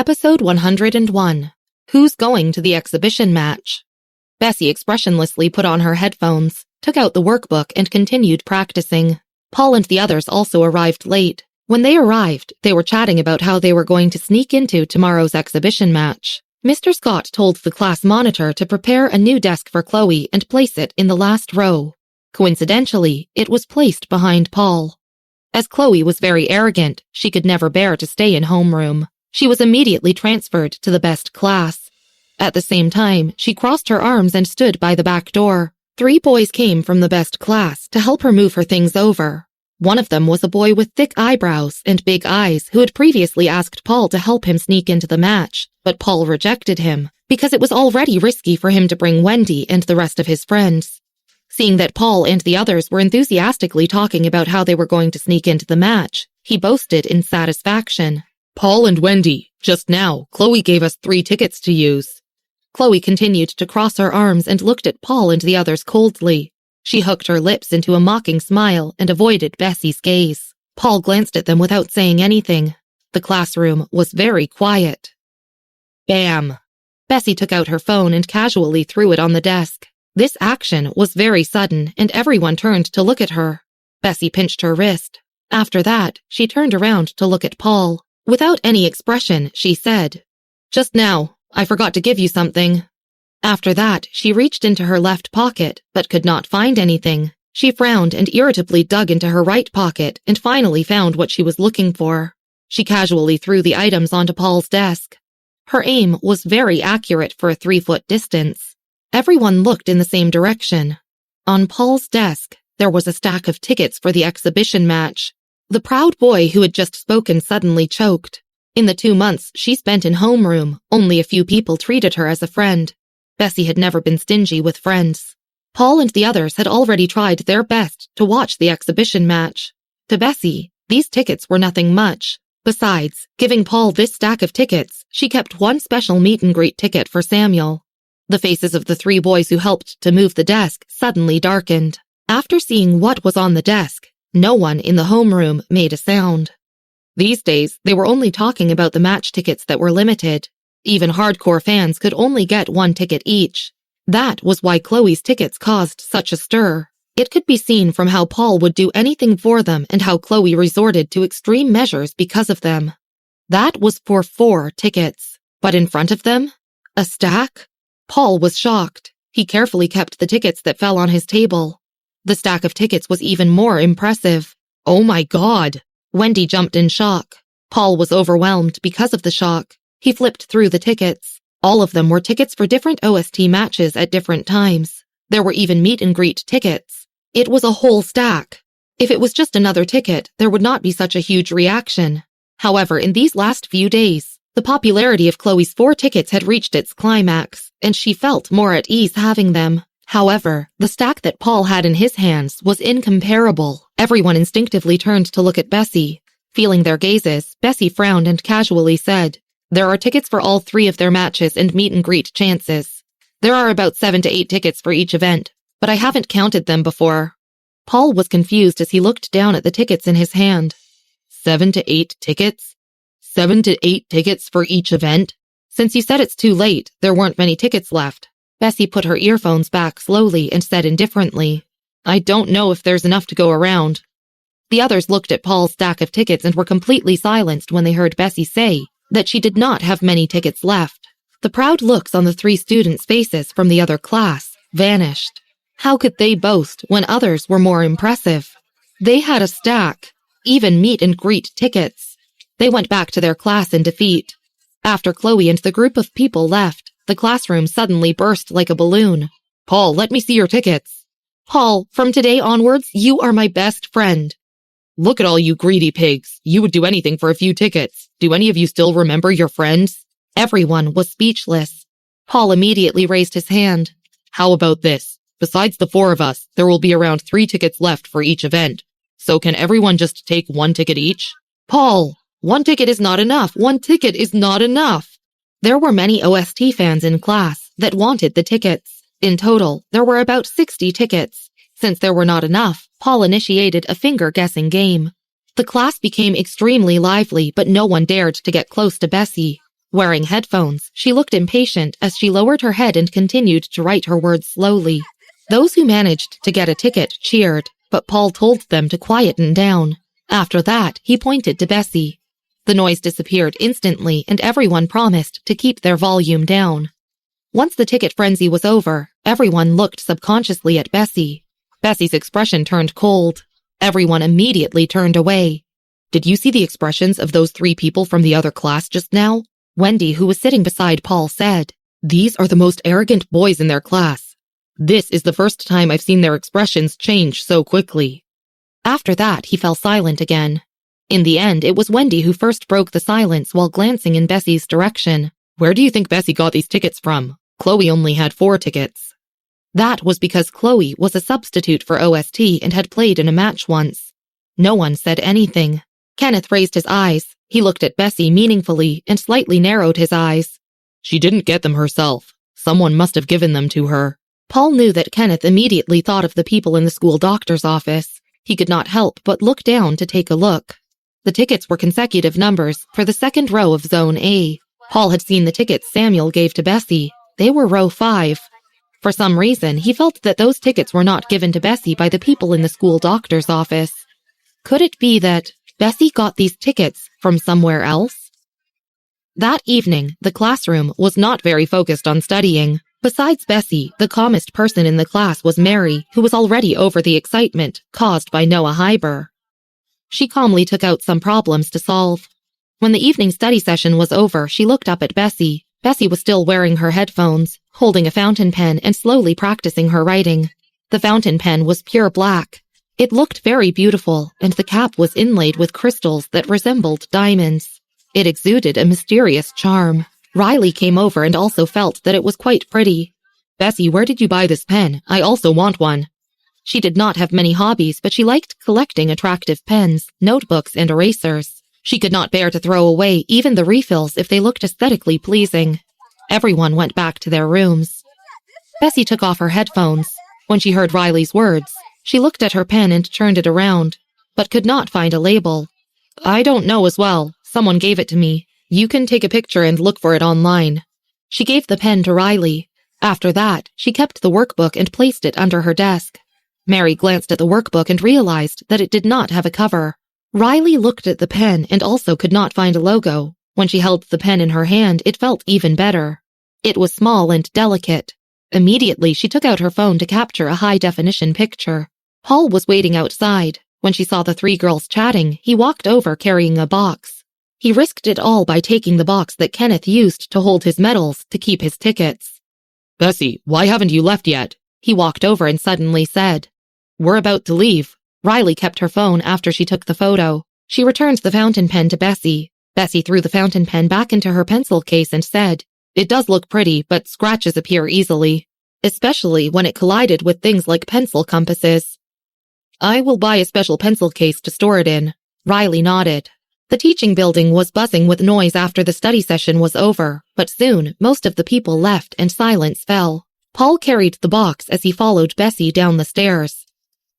Episode 101. Who's Going to the Exhibition Match? Bessy expressionlessly put on her headphones, took out the workbook, and continued practicing. Paul and the others also arrived late. When they arrived, they were chatting about how they were going to sneak into tomorrow's exhibition match. Mr. Scott told the class monitor to prepare a new desk for Chloe and place it in the last row. Coincidentally, it was placed behind Paul. As Chloe was very arrogant, she could never bear to stay in homeroom. She was immediately transferred to the best class. At the same time, she crossed her arms and stood by the back door. 3 boys came from the best class to help her move her things over. One of them was a boy with thick eyebrows and big eyes who had previously asked Paul to help him sneak into the match, but Paul rejected him because it was already risky for him to bring Wendy and the rest of his friends. Seeing that Paul and the others were enthusiastically talking about how they were going to sneak into the match, he boasted in satisfaction. Paul and Wendy, just now, Chloe gave us 3 tickets to use. Chloe continued to cross her arms and looked at Paul and the others coldly. She hooked her lips into a mocking smile and avoided Bessy's gaze. Paul glanced at them without saying anything. The classroom was very quiet. Bam! Bessy took out her phone and casually threw it on the desk. This action was very sudden, and everyone turned to look at her. Bessy pinched her wrist. After that, she turned around to look at Paul. Without any expression, she said, "Just now, I forgot to give you something." After that, she reached into her left pocket, but could not find anything. She frowned and irritably dug into her right pocket and finally found what she was looking for. She casually threw the items onto Paul's desk. Her aim was very accurate for a 3-foot distance. Everyone looked in the same direction. On Paul's desk, there was a stack of tickets for the exhibition match. The proud boy who had just spoken suddenly choked. In the 2 months she spent in homeroom, only a few people treated her as a friend. Bessy had never been stingy with friends. Paul and the others had already tried their best to watch the exhibition match. To Bessy, these tickets were nothing much. Besides, giving Paul this stack of tickets, she kept one special meet-and-greet ticket for Samuel. The faces of the 3 boys who helped to move the desk suddenly darkened. After seeing what was on the desk, no one in the homeroom made a sound. These days, they were only talking about the match tickets that were limited. Even hardcore fans could only get 1 ticket each. That was why Chloe's tickets caused such a stir. It could be seen from how Paul would do anything for them and how Chloe resorted to extreme measures because of them. That was for 4 tickets. But in front of them, a stack? Paul was shocked. He carefully kept the tickets that fell on his table. The stack of tickets was even more impressive. Oh my God! Wendy jumped in shock. Paul was overwhelmed because of the shock. He flipped through the tickets. All of them were tickets for different OST matches at different times. There were even meet-and-greet tickets. It was a whole stack. If it was just another ticket, there would not be such a huge reaction. However, in these last few days, the popularity of Chloe's 4 tickets had reached its climax, and she felt more at ease having them. However, the stack that Paul had in his hands was incomparable. Everyone instinctively turned to look at Bessy. Feeling their gazes, Bessy frowned and casually said, "There are tickets for all 3 of their matches and meet-and-greet chances. There are about 7 to 8 tickets for each event, but I haven't counted them before." Paul was confused as he looked down at the tickets in his hand. 7 to 8 tickets? 7 to 8 tickets for each event? Since you said it's too late, there weren't many tickets left. Bessy put her earphones back slowly and said indifferently, "I don't know if there's enough to go around." The others looked at Paul's stack of tickets and were completely silenced when they heard Bessy say that she did not have many tickets left. The proud looks on the 3 students' faces from the other class vanished. How could they boast when others were more impressive? They had a stack, even meet-and-greet tickets. They went back to their class in defeat. After Chloe and the group of people left, the classroom suddenly burst like a balloon. "Paul, let me see your tickets." "Paul, from today onwards, you are my best friend." "Look at all you greedy pigs. You would do anything for a few tickets. Do any of you still remember your friends?" Everyone was speechless. Paul immediately raised his hand. "How about this? Besides the 4 of us, there will be around 3 tickets left for each event. So can everyone just take 1 ticket each?" "Paul, 1 ticket is not enough. 1 ticket is not enough." There were many OST fans in class that wanted the tickets. In total, there were about 60 tickets. Since there were not enough, Paul initiated a finger-guessing game. The class became extremely lively, but no one dared to get close to Bessy. Wearing headphones, she looked impatient as she lowered her head and continued to write her words slowly. Those who managed to get a ticket cheered, but Paul told them to quieten down. After that, he pointed to Bessy. The noise disappeared instantly, and everyone promised to keep their volume down. Once the ticket frenzy was over, everyone looked subconsciously at Bessy. Bessy's expression turned cold. Everyone immediately turned away. "Did you see the expressions of those 3 people from the other class just now?" Wendy, who was sitting beside Paul, said. "These are the most arrogant boys in their class. This is the first time I've seen their expressions change so quickly." After that, he fell silent again. In the end, it was Wendy who first broke the silence while glancing in Bessy's direction. "Where do you think Bessy got these tickets from? Chloe only had 4 tickets. That was because Chloe was a substitute for OST and had played in a match once. No one said anything. Kenneth raised his eyes. He looked at Bessy meaningfully and slightly narrowed his eyes. "She didn't get them herself. Someone must have given them to her." Paul knew that Kenneth immediately thought of the people in the school doctor's office. He could not help but look down to take a look. The tickets were consecutive numbers for the second row of Zone A. Paul had seen the tickets Samuel gave to Bessy. They were row 5. For some reason, he felt that those tickets were not given to Bessy by the people in the school doctor's office. Could it be that Bessy got these tickets from somewhere else? That evening, the classroom was not very focused on studying. Besides Bessy, the calmest person in the class was Mary, who was already over the excitement caused by Noah Hyber. She calmly took out some problems to solve. When the evening study session was over, she looked up at Bessy. Bessy was still wearing her headphones, holding a fountain pen and slowly practicing her writing. The fountain pen was pure black. It looked very beautiful, and the cap was inlaid with crystals that resembled diamonds. It exuded a mysterious charm. Riley came over and also felt that it was quite pretty. "Bessy, where did you buy this pen? I also want one." She did not have many hobbies, but she liked collecting attractive pens, notebooks, and erasers. She could not bear to throw away even the refills if they looked aesthetically pleasing. Everyone went back to their rooms. Bessy took off her headphones. When she heard Riley's words, she looked at her pen and turned it around, but could not find a label. "I don't know as well. Someone gave it to me. You can take a picture and look for it online." She gave the pen to Riley. After that, she kept the workbook and placed it under her desk. Mary glanced at the workbook and realized that it did not have a cover. Riley looked at the pen and also could not find a logo. When she held the pen in her hand, it felt even better. It was small and delicate. Immediately, she took out her phone to capture a high-definition picture. Paul was waiting outside. When she saw the 3 girls chatting, he walked over carrying a box. He risked it all by taking the box that Kenneth used to hold his medals to keep his tickets. "Bessy, why haven't you left yet?" He walked over and suddenly said. "We're about to leave." Riley kept her phone after she took the photo. She returned the fountain pen to Bessy. Bessy threw the fountain pen back into her pencil case and said, "It does look pretty, but scratches appear easily, especially when it collided with things like pencil compasses. I will buy a special pencil case to store it in." Riley nodded. The teaching building was buzzing with noise after the study session was over, but soon most of the people left and silence fell. Paul carried the box as he followed Bessy down the stairs.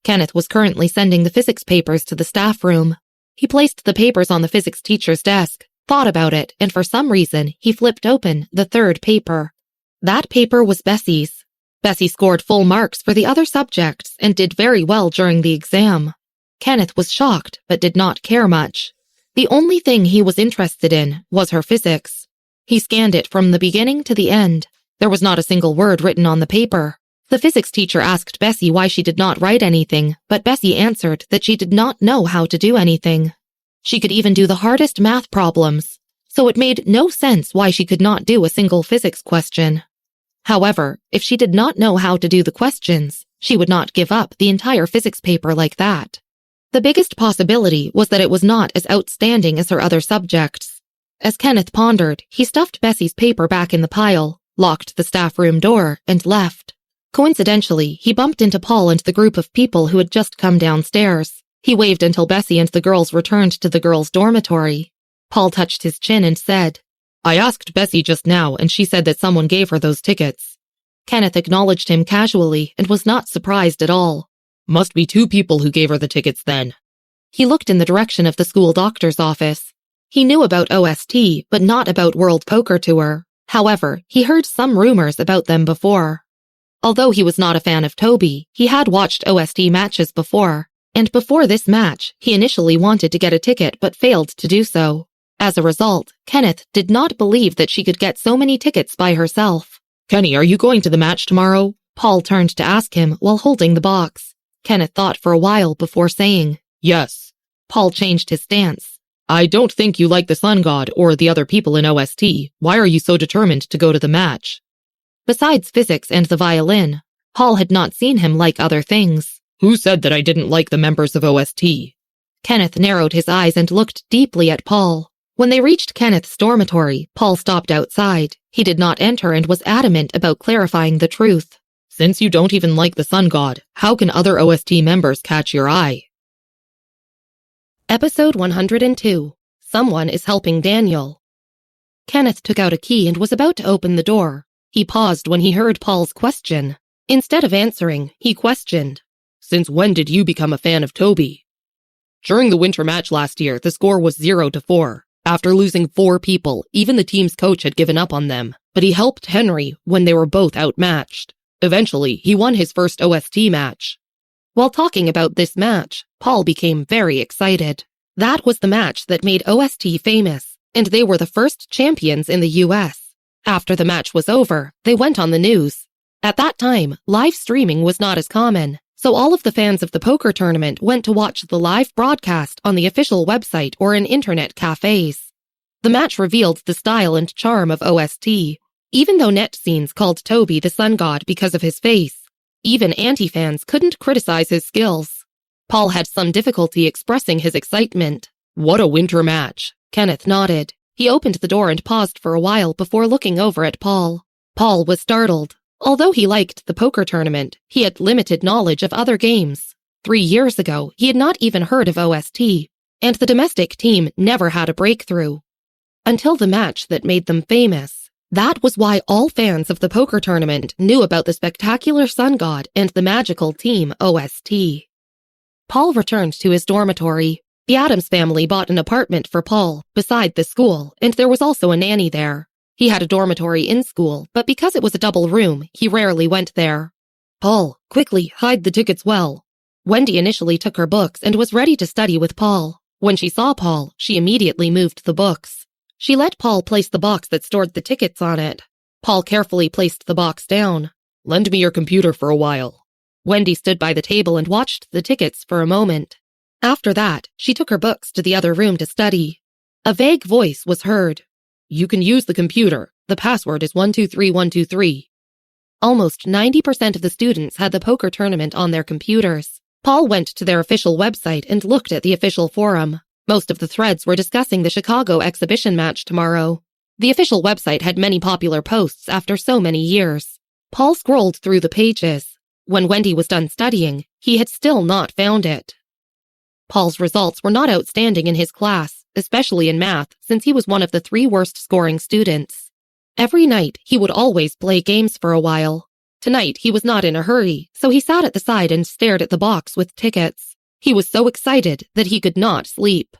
Kenneth was currently sending the physics papers to the staff room. He placed the papers on the physics teacher's desk, thought about it, and for some reason, he flipped open the 3rd paper. That paper was Bessy's. Bessy scored full marks for the other subjects and did very well during the exam. Kenneth was shocked, but did not care much. The only thing he was interested in was her physics. He scanned it from the beginning to the end. There was not a single word written on the paper. The physics teacher asked Bessy why she did not write anything, but Bessy answered that she did not know how to do anything. She could even do the hardest math problems, so it made no sense why she could not do a single physics question. However, if she did not know how to do the questions, she would not give up the entire physics paper like that. The biggest possibility was that it was not as outstanding as her other subjects. As Kenneth pondered, he stuffed Bessy's paper back in the pile, locked the staff room door, and left. Coincidentally, he bumped into Paul and the group of people who had just come downstairs. He waved until Bessy and the girls returned to the girls' dormitory. Paul touched his chin and said, "I asked Bessy just now, and she said that someone gave her those tickets." Kenneth acknowledged him casually and was not surprised at all. "Must be 2 people who gave her the tickets then." He looked in the direction of the school doctor's office. He knew about OST, but not about World Poker Tour. However, he heard some rumors about them before. Although he was not a fan of Toby, he had watched OST matches before, and before this match, he initially wanted to get a ticket but failed to do so. As a result, Kenneth did not believe that she could get so many tickets by herself. Kenny, are you going to the match tomorrow? Paul turned to ask him while holding the box. Kenneth thought for a while before saying, Yes. Paul changed his stance. I don't think you like the Sun God or the other people in OST. Why are you so determined to go to the match? Besides physics and the violin, Paul had not seen him like other things. Who said that I didn't like the members of OST? Kenneth narrowed his eyes and looked deeply at Paul. When they reached Kenneth's dormitory, Paul stopped outside. He did not enter and was adamant about clarifying the truth. Since you don't even like the Sun God, how can other OST members catch your eye? Episode 102. Someone is helping Daniel. Kenneth took out a key and was about to open the door. He paused when he heard Paul's question. Instead of answering, he questioned, Since when did you become a fan of Toby? During the winter match last year, the score was 0-4. After losing 4 people, even the team's coach had given up on them, but he helped Henry when they were both outmatched. Eventually, he won his first OST match. While talking about this match, Paul became very excited. That was the match that made OST famous, and they were the first champions in the US. After the match was over, they went on the news. At that time, live streaming was not as common, so all of the fans of the poker tournament went to watch the live broadcast on the official website or in internet cafes. The match revealed the style and charm of OST. Even though net scenes called Toby the Sun God because of his face, even anti-fans couldn't criticize his skills. Paul had some difficulty expressing his excitement. What a winter match. Kenneth nodded. He opened the door and paused for a while before looking over at Paul. Paul was startled. Although he liked the poker tournament, he had limited knowledge of other games. 3 years ago, he had not even heard of OST, and the domestic team never had a breakthrough. Until the match that made them famous. That was why all fans of the poker tournament knew about the spectacular Sun God and the magical team OST. Paul returned to his dormitory. The Addams family bought an apartment for Paul beside the school, and there was also a nanny there. He had a dormitory in school, but because it was a double room, he rarely went there. Paul, quickly, hide the tickets well. Wendy initially took her books and was ready to study with Paul. When she saw Paul, she immediately moved the books. She let Paul place the box that stored the tickets on it. Paul carefully placed the box down. Lend me your computer for a while. Wendy stood by the table and watched the tickets for a moment. After that, she took her books to the other room to study. A vague voice was heard. You can use the computer. The password is 123123. Almost 90% of the students had the poker tournament on their computers. Paul went to their official website and looked at the official forum. Most of the threads were discussing the Chicago exhibition match tomorrow. The official website had many popular posts after so many years. Paul scrolled through the pages. When Wendy was done studying, he had still not found it. Paul's results were not outstanding in his class, especially in math, since he was one of the 3 worst-scoring students. Every night, he would always play games for a while. Tonight, he was not in a hurry, so he sat at the side and stared at the box with tickets. He was so excited that he could not sleep.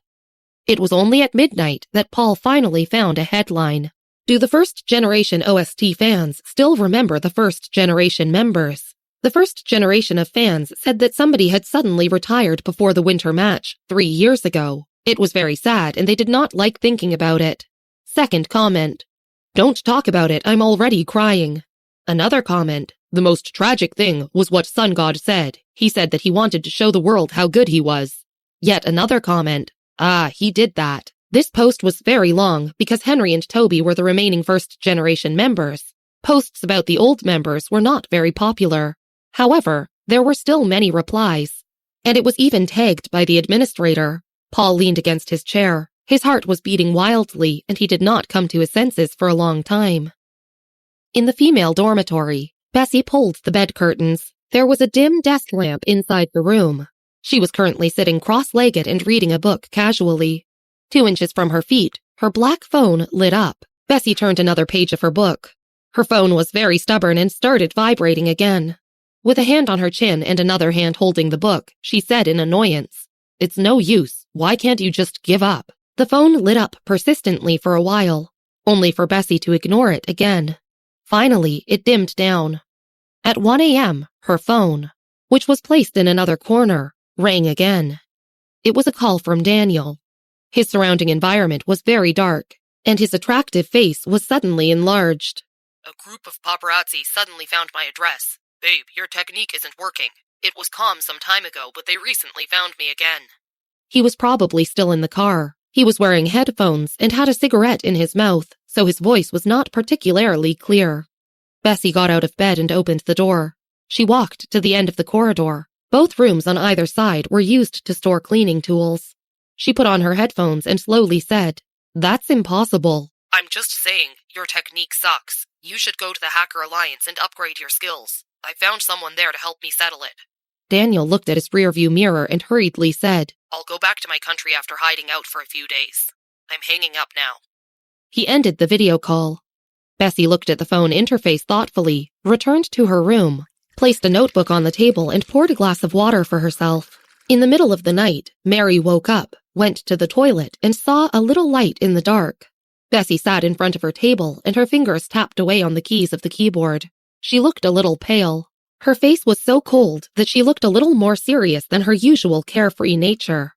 It was only at midnight that Paul finally found a headline. Do the first-generation OST fans still remember the first-generation members? The first generation of fans said that somebody had suddenly retired before the winter match 3 years ago. It was very sad and they did not like thinking about it. Second comment. Don't talk about it, I'm already crying. Another comment. The most tragic thing was what Sun God said. He said that he wanted to show the world how good he was. Yet another comment. He did that. This post was very long because Henry and Toby were the remaining first-generation members. Posts about the old members were not very popular. However, there were still many replies. And it was even tagged by the administrator. Paul leaned against his chair. His heart was beating wildly, and he did not come to his senses for a long time. In the female dormitory, Bessy pulled the bed curtains. There was a dim desk lamp inside the room. She was currently sitting cross-legged and reading a book casually. 2 inches from her feet, her black phone lit up. Bessy turned another page of her book. Her phone was very stubborn and started vibrating again. With a hand on her chin and another hand holding the book, she said in annoyance, "It's no use. Why can't you just give up?" The phone lit up persistently for a while, only for Bessy to ignore it again. Finally, it dimmed down. At 1 a.m., her phone, which was placed in another corner, rang again. It was a call from Daniel. His surrounding environment was very dark, and his attractive face was suddenly enlarged. A group of paparazzi suddenly found my address. Babe, your technique isn't working. It was calm some time ago, but they recently found me again. He was probably still in the car. He was wearing headphones and had a cigarette in his mouth, so his voice was not particularly clear. Bessy got out of bed and opened the door. She walked to the end of the corridor. Both rooms on either side were used to store cleaning tools. She put on her headphones and slowly said, "That's impossible." I'm just saying, your technique sucks. You should go to the Hacker Alliance and upgrade your skills. I found someone there to help me settle it. Daniel looked at his rearview mirror and hurriedly said, I'll go back to my country after hiding out for a few days. I'm hanging up now. He ended the video call. Bessy looked at the phone interface thoughtfully, returned to her room, placed a notebook on the table and poured a glass of water for herself. In the middle of the night, Mary woke up, went to the toilet, and saw a little light in the dark. Bessy sat in front of her table and her fingers tapped away on the keys of the keyboard. She looked a little pale. Her face was so cold that she looked a little more serious than her usual carefree nature.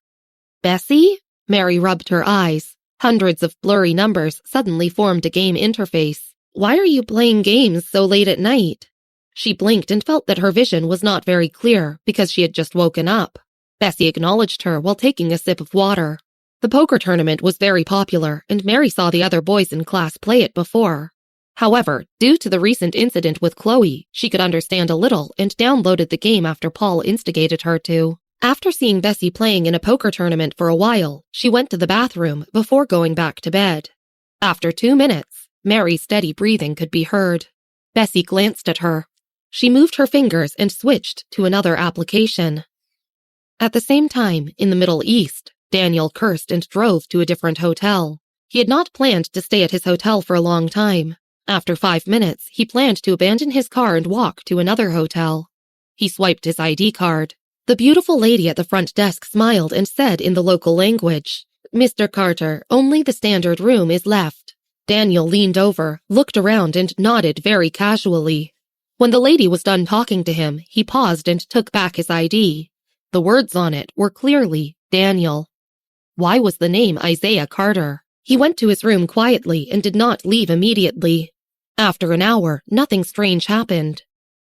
"Bessy?" Mary rubbed her eyes. Hundreds of blurry numbers suddenly formed a game interface. "Why are you playing games so late at night?" She blinked and felt that her vision was not very clear because she had just woken up. Bessy acknowledged her while taking a sip of water. The poker tournament was very popular, and Mary saw the other boys in class play it before. However, due to the recent incident with Chloe, she could understand a little and downloaded the game after Paul instigated her to. After seeing Bessy playing in a poker tournament for a while, she went to the bathroom before going back to bed. After 2 minutes, Mary's steady breathing could be heard. Bessy glanced at her. She moved her fingers and switched to another application. At the same time, in the Middle East, Daniel cursed and drove to a different hotel. He had not planned to stay at his hotel for a long time. After 5 minutes, he planned to abandon his car and walk to another hotel. He swiped his ID card. The beautiful lady at the front desk smiled and said in the local language, "Mr. Carter, only the standard room is left." Daniel leaned over, looked around and nodded very casually. When the lady was done talking to him, he paused and took back his ID. The words on it were clearly Daniel. Why was the name Isaiah Carter? He went to his room quietly and did not leave immediately. After an hour, nothing strange happened.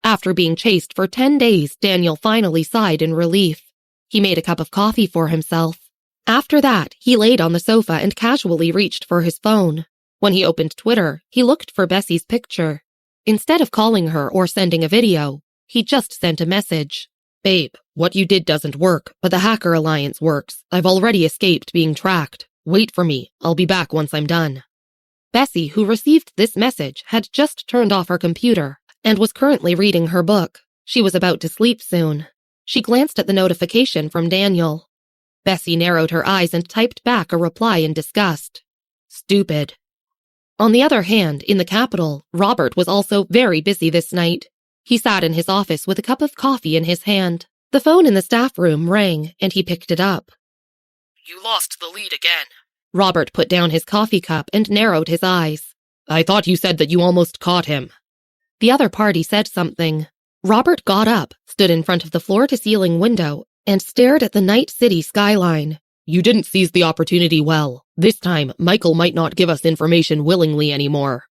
After being chased for 10 days, Daniel finally sighed in relief. He made a cup of coffee for himself. After that, he laid on the sofa and casually reached for his phone. When he opened Twitter, he looked for Bessy's picture. Instead of calling her or sending a video, he just sent a message. "Babe, what you did doesn't work, but the Hacker Alliance works. I've already escaped being tracked. Wait for me. I'll be back once I'm done." Bessy, who received this message, had just turned off her computer and was currently reading her book. She was about to sleep soon. She glanced at the notification from Daniel. Bessy narrowed her eyes and typed back a reply in disgust. Stupid. On the other hand, in the capital, Robert was also very busy this night. He sat in his office with a cup of coffee in his hand. The phone in the staff room rang, and he picked it up. "You lost the lead again." Robert put down his coffee cup and narrowed his eyes. "I thought you said that you almost caught him." The other party said something. Robert got up, stood in front of the floor-to-ceiling window, and stared at the night city skyline. "You didn't seize the opportunity well. This time, Michael might not give us information willingly anymore."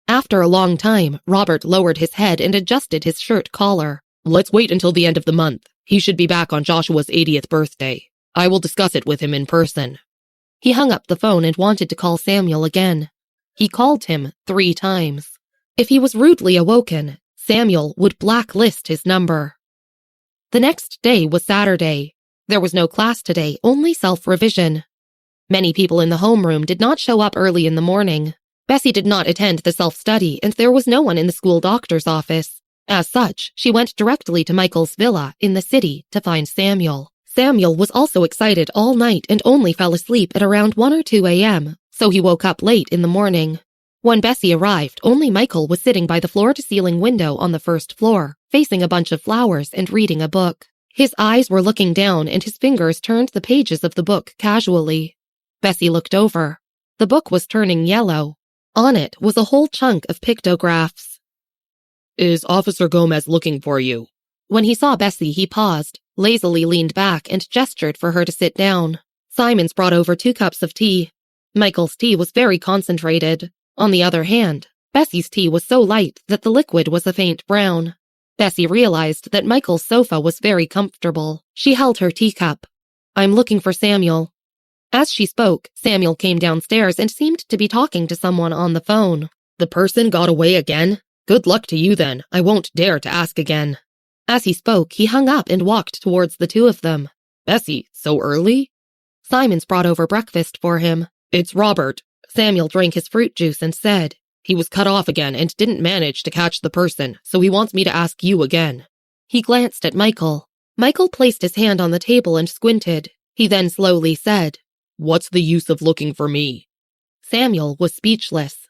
After a long time, Robert lowered his head and adjusted his shirt collar. "Let's wait until the end of the month. He should be back on Joshua's 80th birthday. I will discuss it with him in person." He hung up the phone and wanted to call Samuel again. He called him 3 times. If he was rudely awoken, Samuel would blacklist his number. The next day was Saturday. There was no class today, only self-revision. Many people in the homeroom did not show up early in the morning. Bessy did not attend the self-study, and there was no one in the school doctor's office. As such, she went directly to Michael's villa in the city to find Samuel. Samuel was also excited all night and only fell asleep at around 1 or 2 a.m., so he woke up late in the morning. When Bessy arrived, only Michael was sitting by the floor-to-ceiling window on the first floor, facing a bunch of flowers and reading a book. His eyes were looking down and his fingers turned the pages of the book casually. Bessy looked over. The book was turning yellow. On it was a whole chunk of pictographs. Is Officer Gomez looking for you? When he saw Bessy, he paused, lazily leaned back, and gestured for her to sit down. Simons brought over 2 cups of tea. Michael's tea was very concentrated. On the other hand, Bessy's tea was so light that the liquid was a faint brown. Bessy realized that Michael's sofa was very comfortable. She held her teacup. "I'm looking for Samuel." As she spoke, Samuel came downstairs and seemed to be talking to someone on the phone. The person got away again? Good luck to you then. I won't dare to ask again. As he spoke, he hung up and walked towards the 2 of them. Bessy, so early? Simons brought over breakfast for him. It's Robert. Samuel drank his fruit juice and said, He was cut off again and didn't manage to catch the person, so he wants me to ask you again. He glanced at Michael. Michael placed his hand on the table and squinted. He then slowly said, What's the use of looking for me? Samuel was speechless.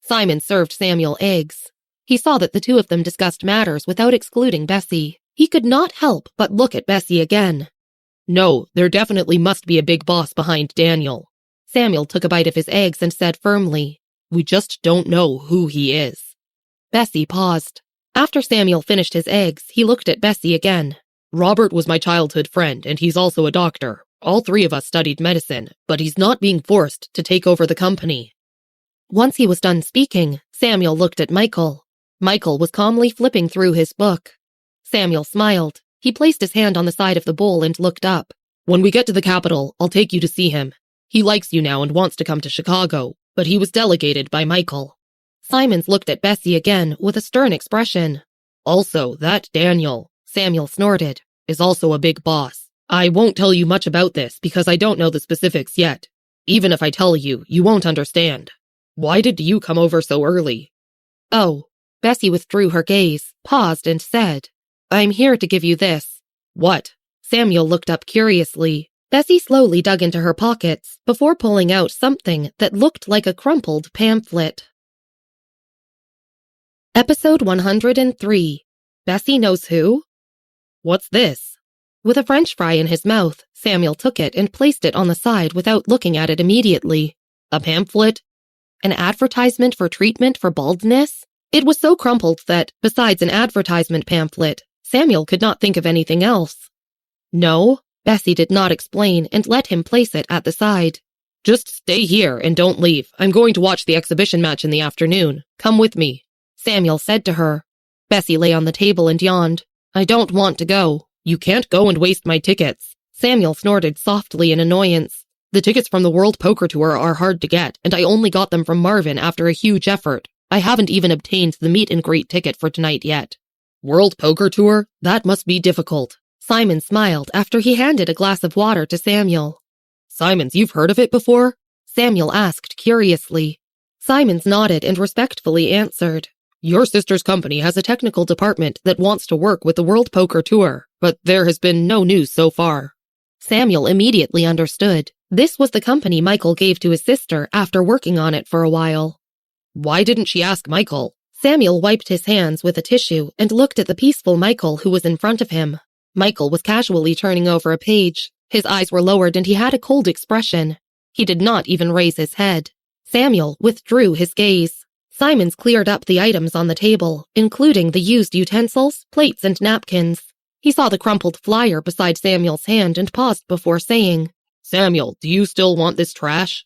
Simon served Samuel eggs. He saw that the 2 of them discussed matters without excluding Bessy. He could not help but look at Bessy again. No, there definitely must be a big boss behind Daniel. Samuel took a bite of his eggs and said firmly, We just don't know who he is. Bessy paused. After Samuel finished his eggs, he looked at Bessy again. Robert was my childhood friend, and he's also a doctor. All 3 of us studied medicine, but he's not being forced to take over the company. Once he was done speaking, Samuel looked at Michael. Michael was calmly flipping through his book. Samuel smiled. He placed his hand on the side of the bowl and looked up. When we get to the capital, I'll take you to see him. He likes you now and wants to come to Chicago, but he was delegated by Michael. Simons looked at Bessy again with a stern expression. Also, that Daniel, Samuel snorted, is also a big boss. I won't tell you much about this because I don't know the specifics yet. Even if I tell you, you won't understand. Why did you come over so early? Oh, Bessy withdrew her gaze, paused, and said, I'm here to give you this. What? Samuel looked up curiously. Bessy slowly dug into her pockets before pulling out something that looked like a crumpled pamphlet. Episode 103. Bessy Knows Who? What's this? With a French fry in his mouth, Samuel took it and placed it on the side without looking at it immediately. A pamphlet? An advertisement for treatment for baldness? It was so crumpled that, besides an advertisement pamphlet, Samuel could not think of anything else. No, Bessy did not explain and let him place it at the side. Just stay here and don't leave. I'm going to watch the exhibition match in the afternoon. Come with me, Samuel said to her. Bessy lay on the table and yawned. I don't want to go. You can't go and waste my tickets. Samuel snorted softly in annoyance. The tickets from the World Poker Tour are hard to get, and I only got them from Marvin after a huge effort. I haven't even obtained the meet and greet ticket for tonight yet. World Poker Tour? That must be difficult. Simon smiled after he handed a glass of water to Samuel. Simons, you've heard of it before? Samuel asked curiously. Simons nodded and respectfully answered. Your sister's company has a technical department that wants to work with the World Poker Tour, but there has been no news so far. Samuel immediately understood. This was the company Michael gave to his sister after working on it for a while. Why didn't she ask Michael? Samuel wiped his hands with a tissue and looked at the peaceful Michael who was in front of him. Michael was casually turning over a page. His eyes were lowered and he had a cold expression. He did not even raise his head. Samuel withdrew his gaze. Simons cleared up the items on the table, including the used utensils, plates, and napkins. He saw the crumpled flyer beside Samuel's hand and paused before saying, Samuel, do you still want this trash?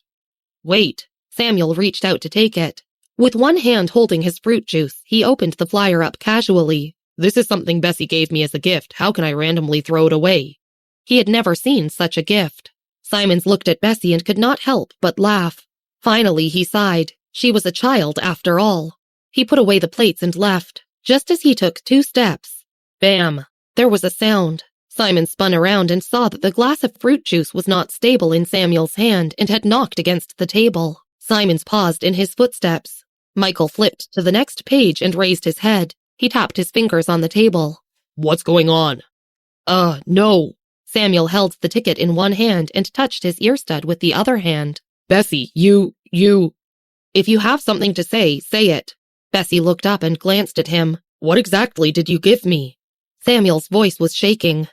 Wait. Samuel reached out to take it. With one hand holding his fruit juice, he opened the flyer up casually. This is something Bessy gave me as a gift. How can I randomly throw it away? He had never seen such a gift. Simons looked at Bessy and could not help but laugh. Finally, he sighed. She was a child after all. He put away the plates and left. Just as he took 2 steps, bam! There was a sound. Simon spun around and saw that the glass of fruit juice was not stable in Samuel's hand and had knocked against the table. Simons paused in his footsteps. Michael flipped to the next page and raised his head. He tapped his fingers on the table. What's going on? No. Samuel held the ticket in one hand and touched his ear stud with the other hand. Bessy, you... If you have something to say, say it. Bessy looked up and glanced at him. What exactly did you give me? Samuel's voice was shaking.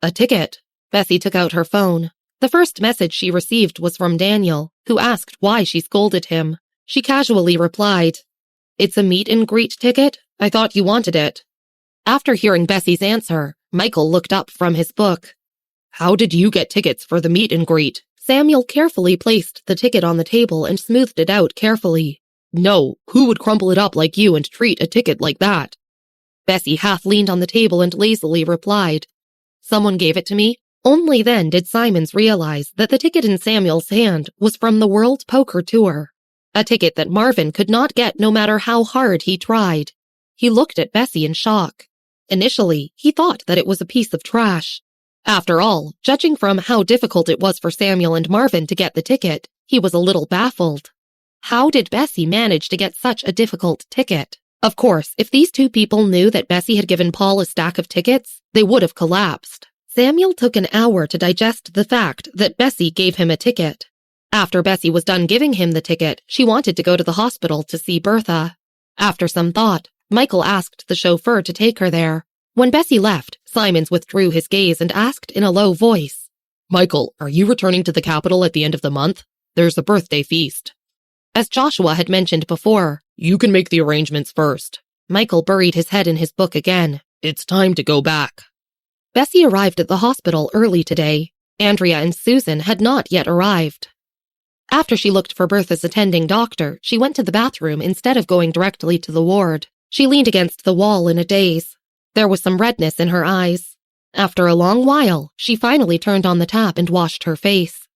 A ticket. Bessy took out her phone. The first message she received was from Daniel, who asked why she scolded him. She casually replied, "It's a meet and greet ticket? I thought you wanted it." After hearing Bessy's answer, Michael looked up from his book. "How did you get tickets for the meet and greet?" Samuel carefully placed the ticket on the table and smoothed it out carefully. "No, who would crumple it up like you and treat a ticket like that?" Bessy half leaned on the table and lazily replied, "Someone gave it to me." Only then did Simons realize that the ticket in Samuel's hand was from the World Poker Tour, a ticket that Marvin could not get no matter how hard he tried. He looked at Bessy in shock. Initially, he thought that it was a piece of trash. After all, judging from how difficult it was for Samuel and Marvin to get the ticket, he was a little baffled. How did Bessy manage to get such a difficult ticket? Of course, if these two people knew that Bessy had given Paul a stack of tickets, they would have collapsed. Samuel took an hour to digest the fact that Bessy gave him a ticket. After Bessy was done giving him the ticket, she wanted to go to the hospital to see Bertha. After some thought, Michael asked the chauffeur to take her there. When Bessy left, Simons withdrew his gaze and asked in a low voice, "Michael, are you returning to the capital at the end of the month? There's a birthday feast." As Joshua had mentioned before, "You can make the arrangements first." Michael buried his head in his book again. "It's time to go back." Bessy arrived at the hospital early today. Andrea and Susan had not yet arrived. After she looked for Bertha's attending doctor, she went to the bathroom instead of going directly to the ward. She leaned against the wall in a daze. There was some redness in her eyes. After a long while, she finally turned on the tap and washed her face.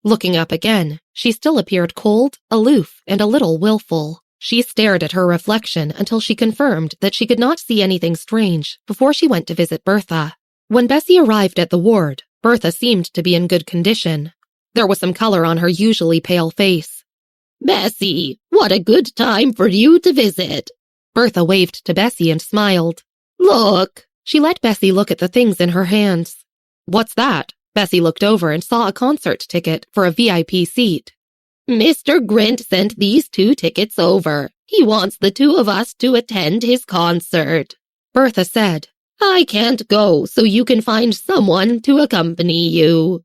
Looking up again, she still appeared cold, aloof, and a little willful. She stared at her reflection until she confirmed that she could not see anything strange before she went to visit Bertha. When Bessy arrived at the ward, Bertha seemed to be in good condition. There was some color on her usually pale face. "Bessy, what a good time for you to visit." Bertha waved to Bessy and smiled. "Look." She let Bessy look at the things in her hands. "What's that?" Bessy looked over and saw a concert ticket for a VIP seat. "Mr. Grint sent these 2 tickets over. He wants the 2 of us to attend his concert." Bertha said, "I can't go, so you can find someone to accompany you."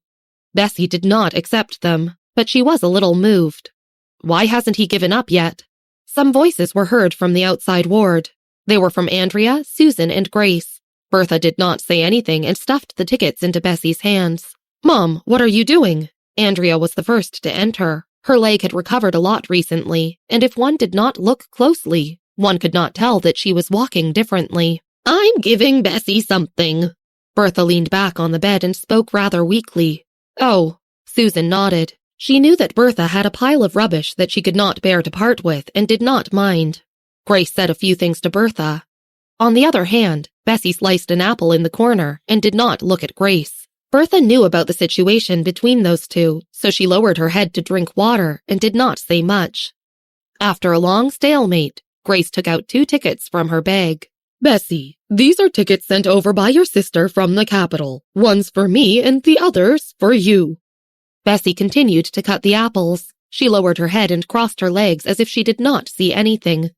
Bessy did not accept them, but she was a little moved. Why hasn't he given up yet? Some voices were heard from the outside ward. They were from Andrea, Susan, and Grace. Bertha did not say anything and stuffed the tickets into Bessy's hands. "Mom, what are you doing?" Andrea was the first to enter. Her leg had recovered a lot recently, and if one did not look closely, one could not tell that she was walking differently. "I'm giving Bessy something." Bertha leaned back on the bed and spoke rather weakly. "Oh." Susan nodded. She knew that Bertha had a pile of rubbish that she could not bear to part with and did not mind. Grace said a few things to Bertha. On the other hand, Bessy sliced an apple in the corner and did not look at Grace. Bertha knew about the situation between those two, so she lowered her head to drink water and did not say much. After a long stalemate, Grace took out 2 tickets from her bag. "Bessy, these are tickets sent over by your sister from the capital. One's for me and the other's for you." Bessy continued to cut the apples. She lowered her head and crossed her legs as if she did not see anything.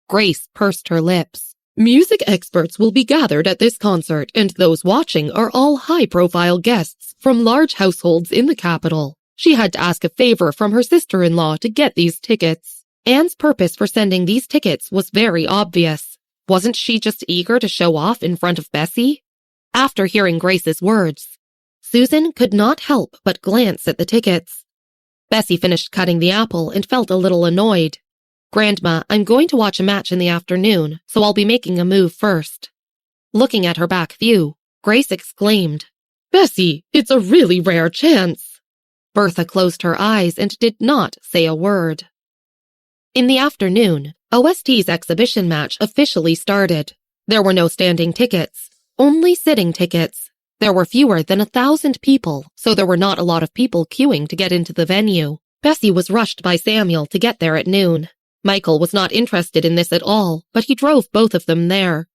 Grace pursed her lips. "Music experts will be gathered at this concert, and those watching are all high-profile guests from large households in the capital." She had to ask a favor from her sister-in-law to get these tickets. Anne's purpose for sending these tickets was very obvious. Wasn't she just eager to show off in front of Bessy? After hearing Grace's words, Susan could not help but glance at the tickets. Bessy finished cutting the apple and felt a little annoyed. "Grandma, I'm going to watch a match in the afternoon, so I'll be making a move first." Looking at her back view, Grace exclaimed, "Bessy, it's a really rare chance." Bertha closed her eyes and did not say a word. In the afternoon, OST's exhibition match officially started. There were no standing tickets, only sitting tickets. There were fewer than 1,000 people, so there were not a lot of people queuing to get into the venue. Bessy was rushed by Samuel to get there at noon. Michael was not interested in this at all, but he drove both of them there.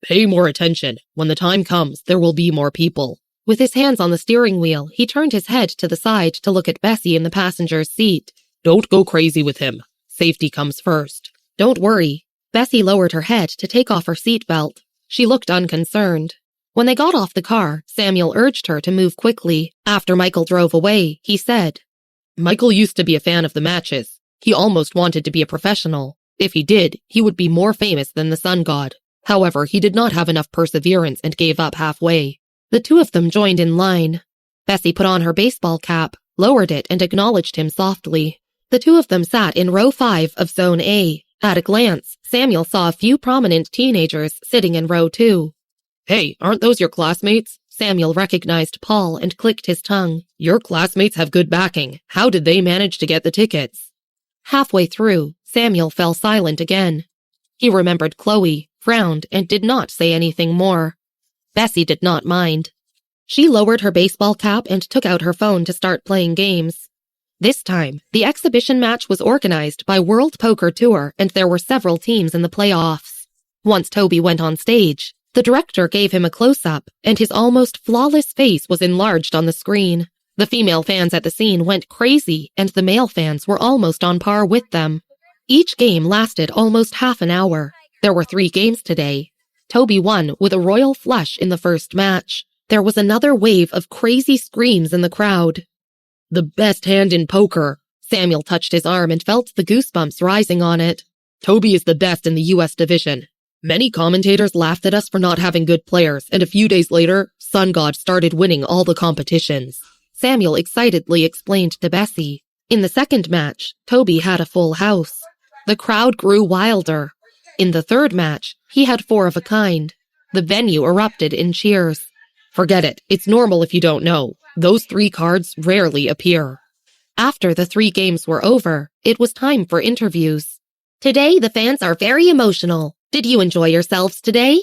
"Pay more attention. When the time comes, there will be more people." With his hands on the steering wheel, he turned his head to the side to look at Bessy in the passenger's seat. "Don't go crazy with him. Safety comes first." "Don't worry." Bessy lowered her head to take off her seatbelt. She looked unconcerned. When they got off the car, Samuel urged her to move quickly. After Michael drove away, he said, Michael used to be a fan of the matches. He almost wanted to be a professional. If he did, he would be more famous than the sun god. However, he did not have enough perseverance and gave up halfway. The two of them joined in line. Bessy put on her baseball cap, lowered it, and acknowledged him softly. The two of them sat in row 5 of Zone A. At a glance, Samuel saw a few prominent teenagers sitting in row 2. Hey, aren't those your classmates? Samuel recognized Paul and clicked his tongue. Your classmates have good backing. How did they manage to get the tickets? Halfway through, Samuel fell silent again. He remembered Chloe, frowned, and did not say anything more. Bessy did not mind. She lowered her baseball cap and took out her phone to start playing games. This time, the exhibition match was organized by World Poker Tour and there were several teams in the playoffs. Once Toby went on stage, the director gave him a close-up, and his almost flawless face was enlarged on the screen. The female fans at the scene went crazy, and the male fans were almost on par with them. Each game lasted almost half an hour. There were 3 games today. Toby won with a royal flush in the first match. There was another wave of crazy screams in the crowd. The best hand in poker. Samuel touched his arm and felt the goosebumps rising on it. Toby is the best in the U.S. division. Many commentators laughed at us for not having good players, and a few days later, Sun God started winning all the competitions. Samuel excitedly explained to Bessy. In the second match, Toby had a full house. The crowd grew wilder. In the third match, he had 4 of a kind. The venue erupted in cheers. Forget it. It's normal if you don't know. Those 3 cards rarely appear. After the 3 games were over, it was time for interviews. Today, the fans are very emotional. Did you enjoy yourselves today?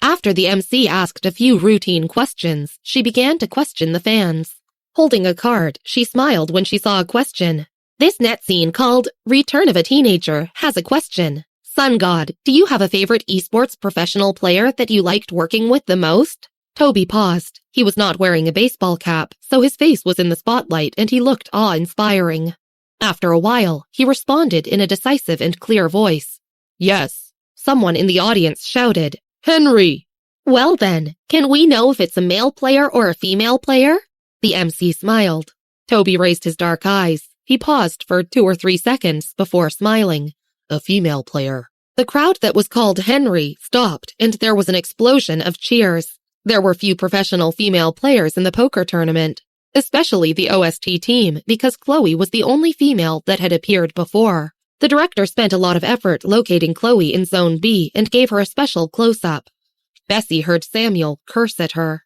After the MC asked a few routine questions, she began to question the fans. Holding a card, she smiled when she saw a question. This net scene called Return of a Teenager has a question. Sun God, do you have a favorite esports professional player that you liked working with the most? Toby paused. He was not wearing a baseball cap, so his face was in the spotlight and he looked awe-inspiring. After a while, he responded in a decisive and clear voice. Yes. Someone in the audience shouted, Henry! Well then, can we know if it's a male player or a female player? The MC smiled. Toby raised his dark eyes. He paused for 2 or 3 seconds before smiling. A female player. The crowd that was called Henry stopped and there was an explosion of cheers. There were few professional female players in the poker tournament, especially the OST team because Chloe was the only female that had appeared before. The director spent a lot of effort locating Chloe in Zone B and gave her a special close-up. Bessy heard Samuel curse at her.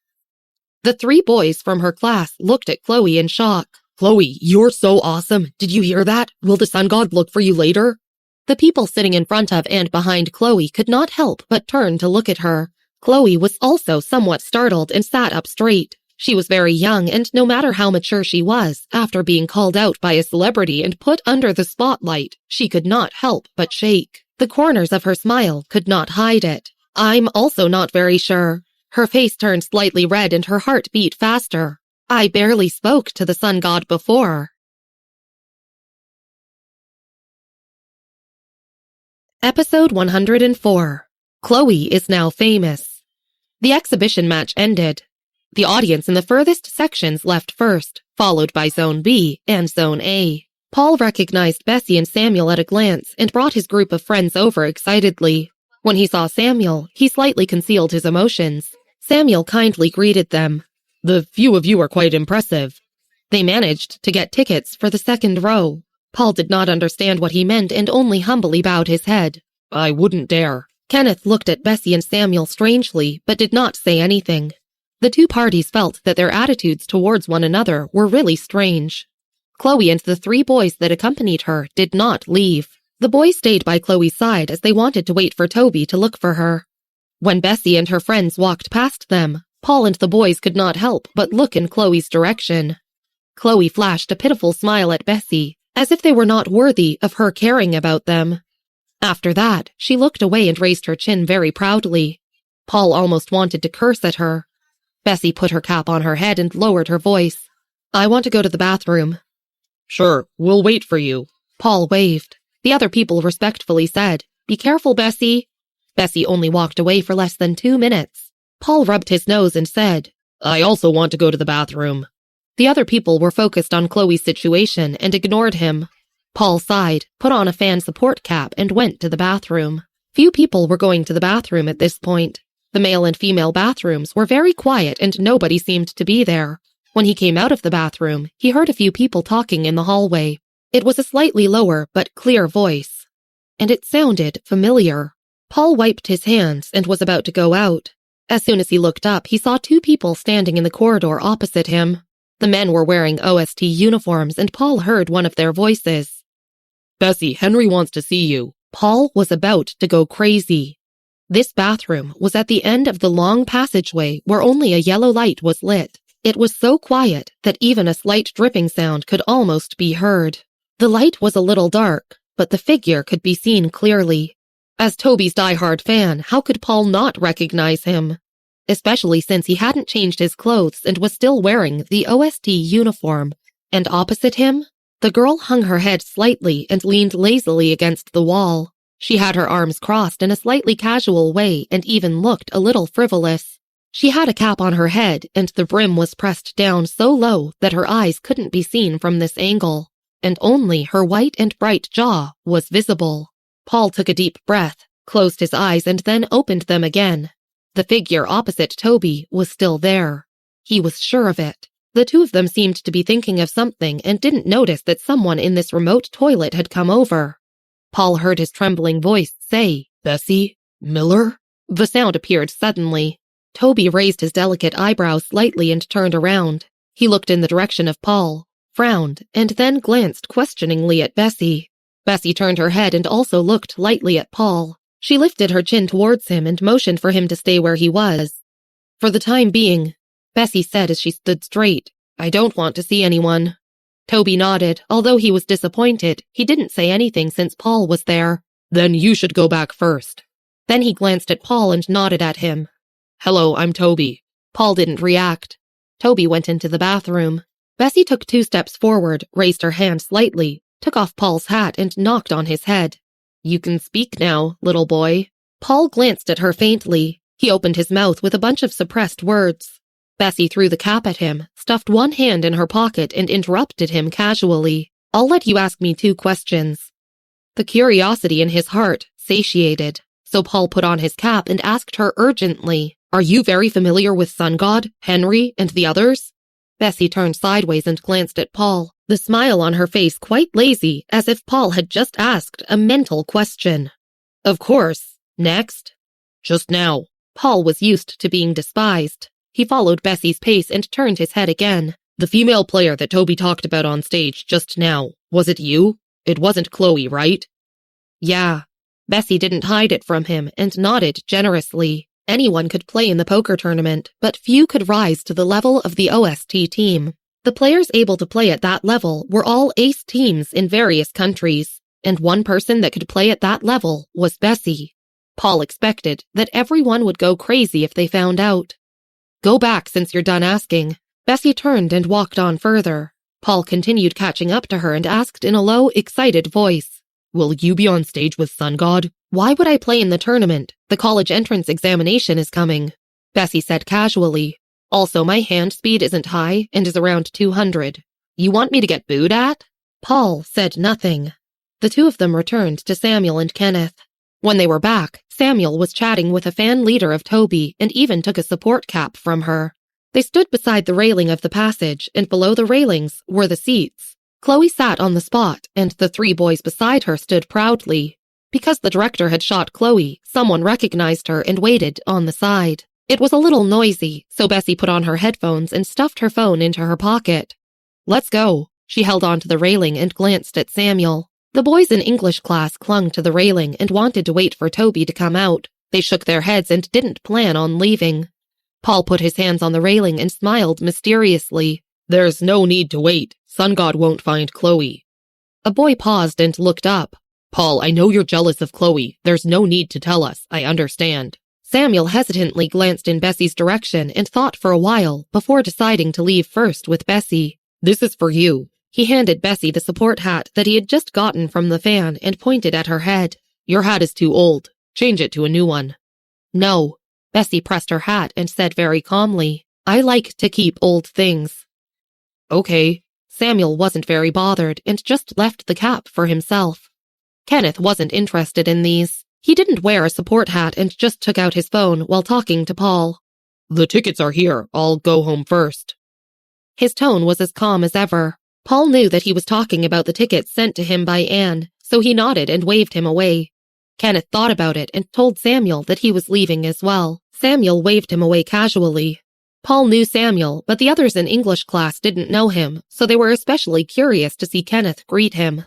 The 3 boys from her class looked at Chloe in shock. Chloe, you're so awesome. Did you hear that? Will the sun god look for you later? The people sitting in front of and behind Chloe could not help but turn to look at her. Chloe was also somewhat startled and sat up straight. She was very young, and no matter how mature she was, after being called out by a celebrity and put under the spotlight, she could not help but shake. The corners of her smile could not hide it. I'm also not very sure. Her face turned slightly red and her heart beat faster. I barely spoke to the sun god before. Episode 104. Chloe is now famous. The exhibition match ended. The audience in the furthest sections left first, followed by Zone B and Zone A. Paul recognized Bessy and Samuel at a glance and brought his group of friends over excitedly. When he saw Samuel, he slightly concealed his emotions. Samuel kindly greeted them. The few of you are quite impressive. They managed to get tickets for the second row. Paul did not understand what he meant and only humbly bowed his head. I wouldn't dare. Kenneth looked at Bessy and Samuel strangely, but did not say anything. The 2 parties felt that their attitudes towards one another were really strange. Chloe and the 3 boys that accompanied her did not leave. The boys stayed by Chloe's side as they wanted to wait for Toby to look for her. When Bessy and her friends walked past them, Paul and the boys could not help but look in Chloe's direction. Chloe flashed a pitiful smile at Bessy, as if they were not worthy of her caring about them. After that, she looked away and raised her chin very proudly. Paul almost wanted to curse at her. Bessy put her cap on her head and lowered her voice. I want to go to the bathroom. Sure, we'll wait for you. Paul waved. The other people respectfully said, Be careful, Bessy. Bessy only walked away for less than 2 minutes. Paul rubbed his nose and said, I also want to go to the bathroom. The other people were focused on Chloe's situation and ignored him. Paul sighed, put on a fan support cap, and went to the bathroom. Few people were going to the bathroom at this point. The male and female bathrooms were very quiet and nobody seemed to be there. When he came out of the bathroom, he heard a few people talking in the hallway. It was a slightly lower but clear voice, and it sounded familiar. Paul wiped his hands and was about to go out. As soon as he looked up, he saw two people standing in the corridor opposite him. The men were wearing OST uniforms and Paul heard one of their voices. Bessy, Henry wants to see you. Paul was about to go crazy. This bathroom was at the end of the long passageway where only a yellow light was lit. It was so quiet that even a slight dripping sound could almost be heard. The light was a little dark, but the figure could be seen clearly. As Toby's diehard fan, how could Paul not recognize him? Especially since he hadn't changed his clothes and was still wearing the OST uniform. And opposite him, the girl hung her head slightly and leaned lazily against the wall. She had her arms crossed in a slightly casual way and even looked a little frivolous. She had a cap on her head and the brim was pressed down so low that her eyes couldn't be seen from this angle, and only her white and bright jaw was visible. Paul took a deep breath, closed his eyes, and then opened them again. The figure opposite Toby was still there. He was sure of it. The two of them seemed to be thinking of something and didn't notice that someone in this remote toilet had come over. Paul heard his trembling voice say, Bessy? Miller? The sound appeared suddenly. Toby raised his delicate eyebrows slightly and turned around. He looked in the direction of Paul, frowned, and then glanced questioningly at Bessy. Bessy turned her head and also looked lightly at Paul. She lifted her chin towards him and motioned for him to stay where he was. For the time being, Bessy said as she stood straight, I don't want to see anyone. Toby nodded. Although he was disappointed, he didn't say anything since Paul was there. Then you should go back first. Then he glanced at Paul and nodded at him. Hello, I'm Toby. Paul didn't react. Toby went into the bathroom. Bessy took 2 steps forward, raised her hand slightly, took off Paul's hat and knocked on his head. You can speak now, little boy. Paul glanced at her faintly. He opened his mouth with a bunch of suppressed words. Bessy threw the cap at him, stuffed one hand in her pocket, and interrupted him casually. I'll let you ask me 2 questions. The curiosity in his heart satiated, so Paul put on his cap and asked her urgently, Are you very familiar with Sun God, Henry, and the others? Bessy turned sideways and glanced at Paul, the smile on her face quite lazy, as if Paul had just asked a mental question. Of course. Next. Just now. Paul was used to being despised. He followed Bessy's pace and turned his head again. The female player that Toby talked about on stage just now, was it you? It wasn't Chloe, right? Yeah. Bessy didn't hide it from him and nodded generously. Anyone could play in the poker tournament, but few could rise to the level of the OST team. The players able to play at that level were all ace teams in various countries, and one person that could play at that level was Bessy. Paul expected that everyone would go crazy if they found out. Go back since you're done asking. Bessy turned and walked on further. Paul continued catching up to her and asked in a low, excited voice, Will you be on stage with Sun God? Why would I play in the tournament? The college entrance examination is coming. Bessy said casually. Also, my hand speed isn't high and is around 200. You want me to get booed at? Paul said nothing. The two of them returned to Samuel and Kenneth. When they were back, Samuel was chatting with a fan leader of Toby and even took a support cap from her. They stood beside the railing of the passage, and below the railings were the seats. Chloe sat on the spot, and the 3 boys beside her stood proudly. Because the director had shot Chloe, someone recognized her and waited on the side. It was a little noisy, so Bessy put on her headphones and stuffed her phone into her pocket. Let's go. She held onto the railing and glanced at Samuel. The boys in English class clung to the railing and wanted to wait for Toby to come out. They shook their heads and didn't plan on leaving. Paul put his hands on the railing and smiled mysteriously. There's no need to wait. Sun God won't find Chloe. A boy paused and looked up. Paul, I know you're jealous of Chloe. There's no need to tell us. I understand. Samuel hesitantly glanced in Bessy's direction and thought for a while before deciding to leave first with Bessy. This is for you. He handed Bessy the support hat that he had just gotten from the fan and pointed at her head. Your hat is too old. Change it to a new one. No. Bessy pressed her hat and said very calmly, "I like to keep old things." Okay. Samuel wasn't very bothered and just left the cap for himself. Kenneth wasn't interested in these. He didn't wear a support hat and just took out his phone while talking to Paul. The tickets are here. I'll go home first. His tone was as calm as ever. Paul knew that he was talking about the tickets sent to him by Anne, so he nodded and waved him away. Kenneth thought about it and told Samuel that he was leaving as well. Samuel waved him away casually. Paul knew Samuel, but the others in English class didn't know him, so they were especially curious to see Kenneth greet him.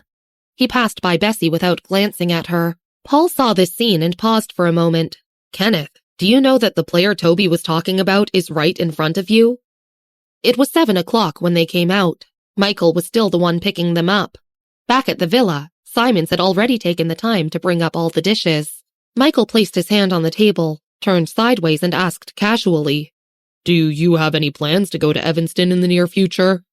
He passed by Bessy without glancing at her. Paul saw this scene and paused for a moment. Kenneth, do you know that the player Toby was talking about is right in front of you? It was 7 o'clock when they came out. Michael was still the one picking them up. Back at the villa, Simons had already taken the time to bring up all the dishes. Michael placed his hand on the table, turned sideways and asked casually, "Do you have any plans to go to Evanston in the near future?"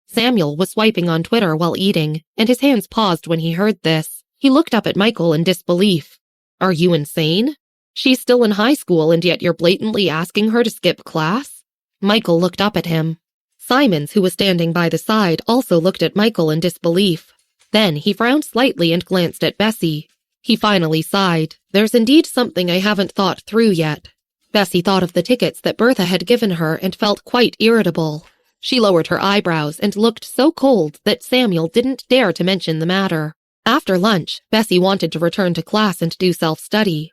Samuel was swiping on Twitter while eating, and his hands paused when he heard this. He looked up at Michael in disbelief. "Are you insane? She's still in high school and yet you're blatantly asking her to skip class?" Michael looked up at him. Simons, who was standing by the side, also looked at Michael in disbelief. Then he frowned slightly and glanced at Bessy. He finally sighed. "There's indeed something I haven't thought through yet." Bessy thought of the tickets that Bertha had given her and felt quite irritable. She lowered her eyebrows and looked so cold that Samuel didn't dare to mention the matter. After lunch, Bessy wanted to return to class and do self-study.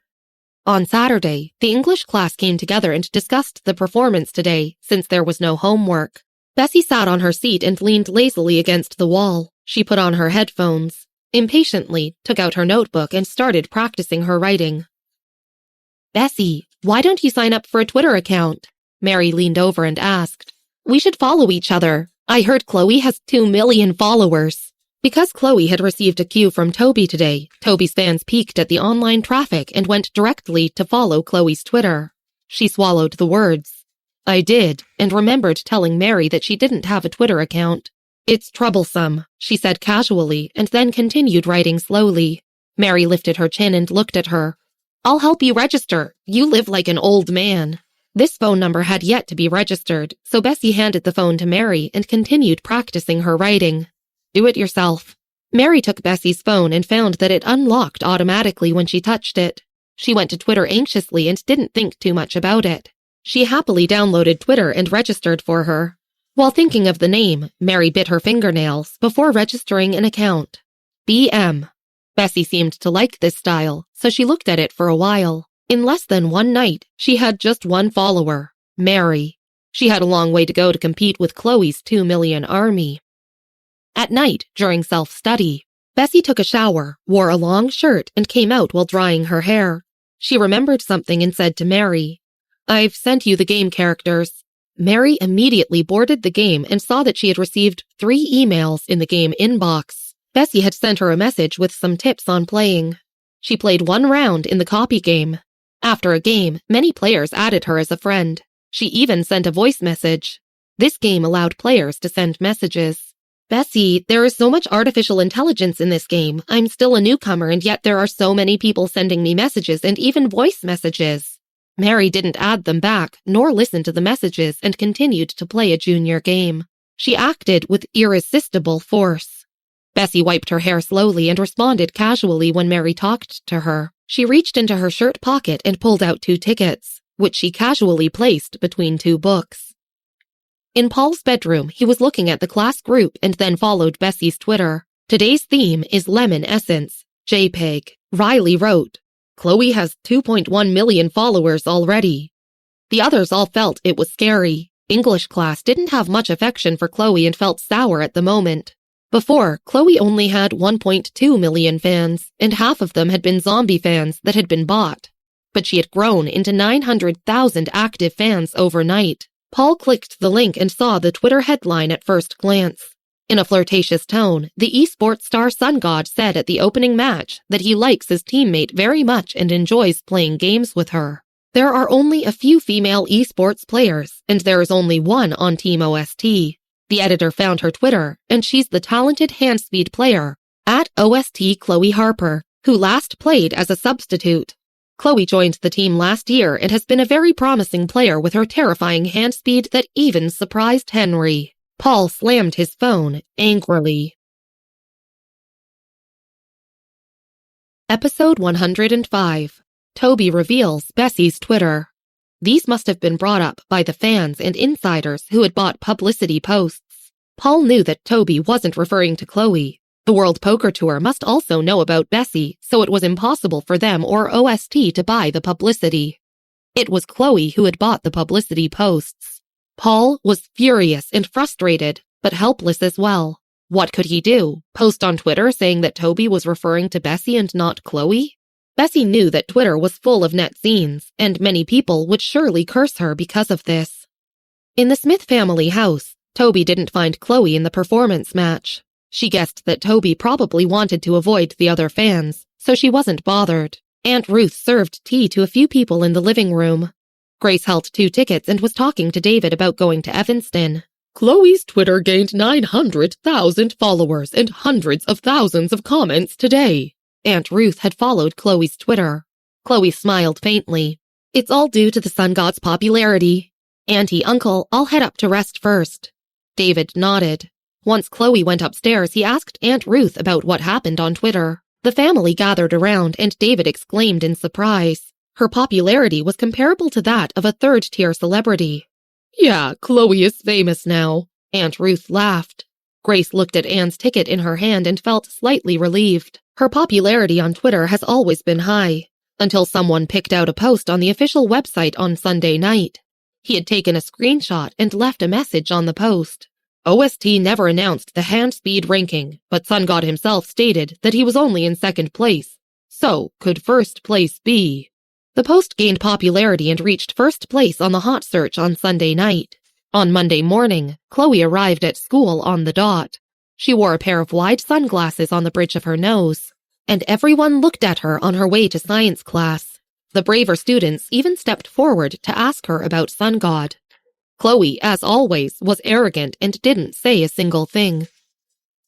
On Saturday, the English class came together and discussed the performance today, since there was no homework. Bessy sat on her seat and leaned lazily against the wall. She put on her headphones, impatiently took out her notebook and started practicing her writing. "Bessy, why don't you sign up for a Twitter account?" Mary leaned over and asked. "We should follow each other. I heard Chloe has 2 million followers." Because Chloe had received a cue from Toby today, Toby's fans peeked at the online traffic and went directly to follow Chloe's Twitter. She swallowed the words. "I did," and remembered telling Mary that she didn't have a Twitter account. "It's troublesome," she said casually, and then continued writing slowly. Mary lifted her chin and looked at her. "I'll help you register. You live like an old man." This phone number had yet to be registered, so Bessy handed the phone to Mary and continued practicing her writing. "Do it yourself." Mary took Bessy's phone and found that it unlocked automatically when she touched it. She went to Twitter anxiously and didn't think too much about it. She happily downloaded Twitter and registered for her. While thinking of the name, Mary bit her fingernails before registering an account. BM. Bessy seemed to like this style, so she looked at it for a while. In less than one night, she had just one follower, Mary. She had a long way to go to compete with Chloe's 2 million army. At night, during self-study, Bessy took a shower, wore a long shirt, and came out while drying her hair. She remembered something and said to Mary, "I've sent you the game characters." Mary immediately boarded the game and saw that she had received 3 emails in the game inbox. Bessy had sent her a message with some tips on playing. She played 1 round in the copy game. After a game, many players added her as a friend. She even sent a voice message. This game allowed players to send messages. "Bessy, there is so much artificial intelligence in this game. I'm still a newcomer and yet there are so many people sending me messages and even voice messages." Mary didn't add them back, nor listen to the messages, and continued to play a junior game. She acted with irresistible force. Bessy wiped her hair slowly and responded casually when Mary talked to her. She reached into her shirt pocket and pulled out 2 tickets, which she casually placed between 2 books. In Paul's bedroom, he was looking at the class group and then followed Bessy's Twitter. Today's theme is lemon essence, JPEG. Riley wrote, "Chloe has 2.1 million followers already." The others all felt it was scary. English class didn't have much affection for Chloe and felt sour at the moment. Before, Chloe only had 1.2 million fans, and half of them had been zombie fans that had been bought. But she had grown into 900,000 active fans overnight. Paul clicked the link and saw the Twitter headline at first glance. In a flirtatious tone, the esports star Sun God said at the opening match that he likes his teammate very much and enjoys playing games with her. There are only a few female esports players, and there is only one on Team OST. The editor found her Twitter, and she's the talented handspeed player, @OST Chloe Harper, who last played as a substitute. Chloe joined the team last year and has been a very promising player with her terrifying hand speed that even surprised Henry. Paul slammed his phone angrily. Episode 105. Toby reveals Bessy's Twitter. These must have been brought up by the fans and insiders who had bought publicity posts. Paul knew that Toby wasn't referring to Chloe. The World Poker Tour must also know about Bessy, so it was impossible for them or OST to buy the publicity. It was Chloe who had bought the publicity posts. Paul was furious and frustrated, but helpless as well. What could he do? Post on Twitter saying that Toby was referring to Bessy and not Chloe? Bessy knew that Twitter was full of net scenes, and many people would surely curse her because of this. In the Smith family house, Toby didn't find Chloe in the performance match. She guessed that Toby probably wanted to avoid the other fans, so she wasn't bothered. Aunt Ruth served tea to a few people in the living room. Grace held 2 tickets and was talking to David about going to Evanston. Chloe's Twitter gained 900,000 followers and hundreds of thousands of comments today. Aunt Ruth had followed Chloe's Twitter. Chloe smiled faintly. It's all due to the sun god's popularity. Auntie, Uncle, I'll head up to rest first. David nodded. Once Chloe went upstairs, he asked Aunt Ruth about what happened on Twitter. The family gathered around, and David exclaimed in surprise. Her popularity was comparable to that of a third-tier celebrity. Yeah, Chloe is famous now. Aunt Ruth laughed. Grace looked at Anne's ticket in her hand and felt slightly relieved. Her popularity on Twitter has always been high, until someone picked out a post on the official website on Sunday night. He had taken a screenshot and left a message on the post. OST never announced the hand speed ranking, but Sun God himself stated that he was only in 2nd place. So, could 1st place be? The post gained popularity and reached 1st place on the hot search on Sunday night. On Monday morning, Chloe arrived at school on the dot. She wore a pair of wide sunglasses on the bridge of her nose, and everyone looked at her on her way to science class. The braver students even stepped forward to ask her about Sun God. Chloe, as always, was arrogant and didn't say a single thing.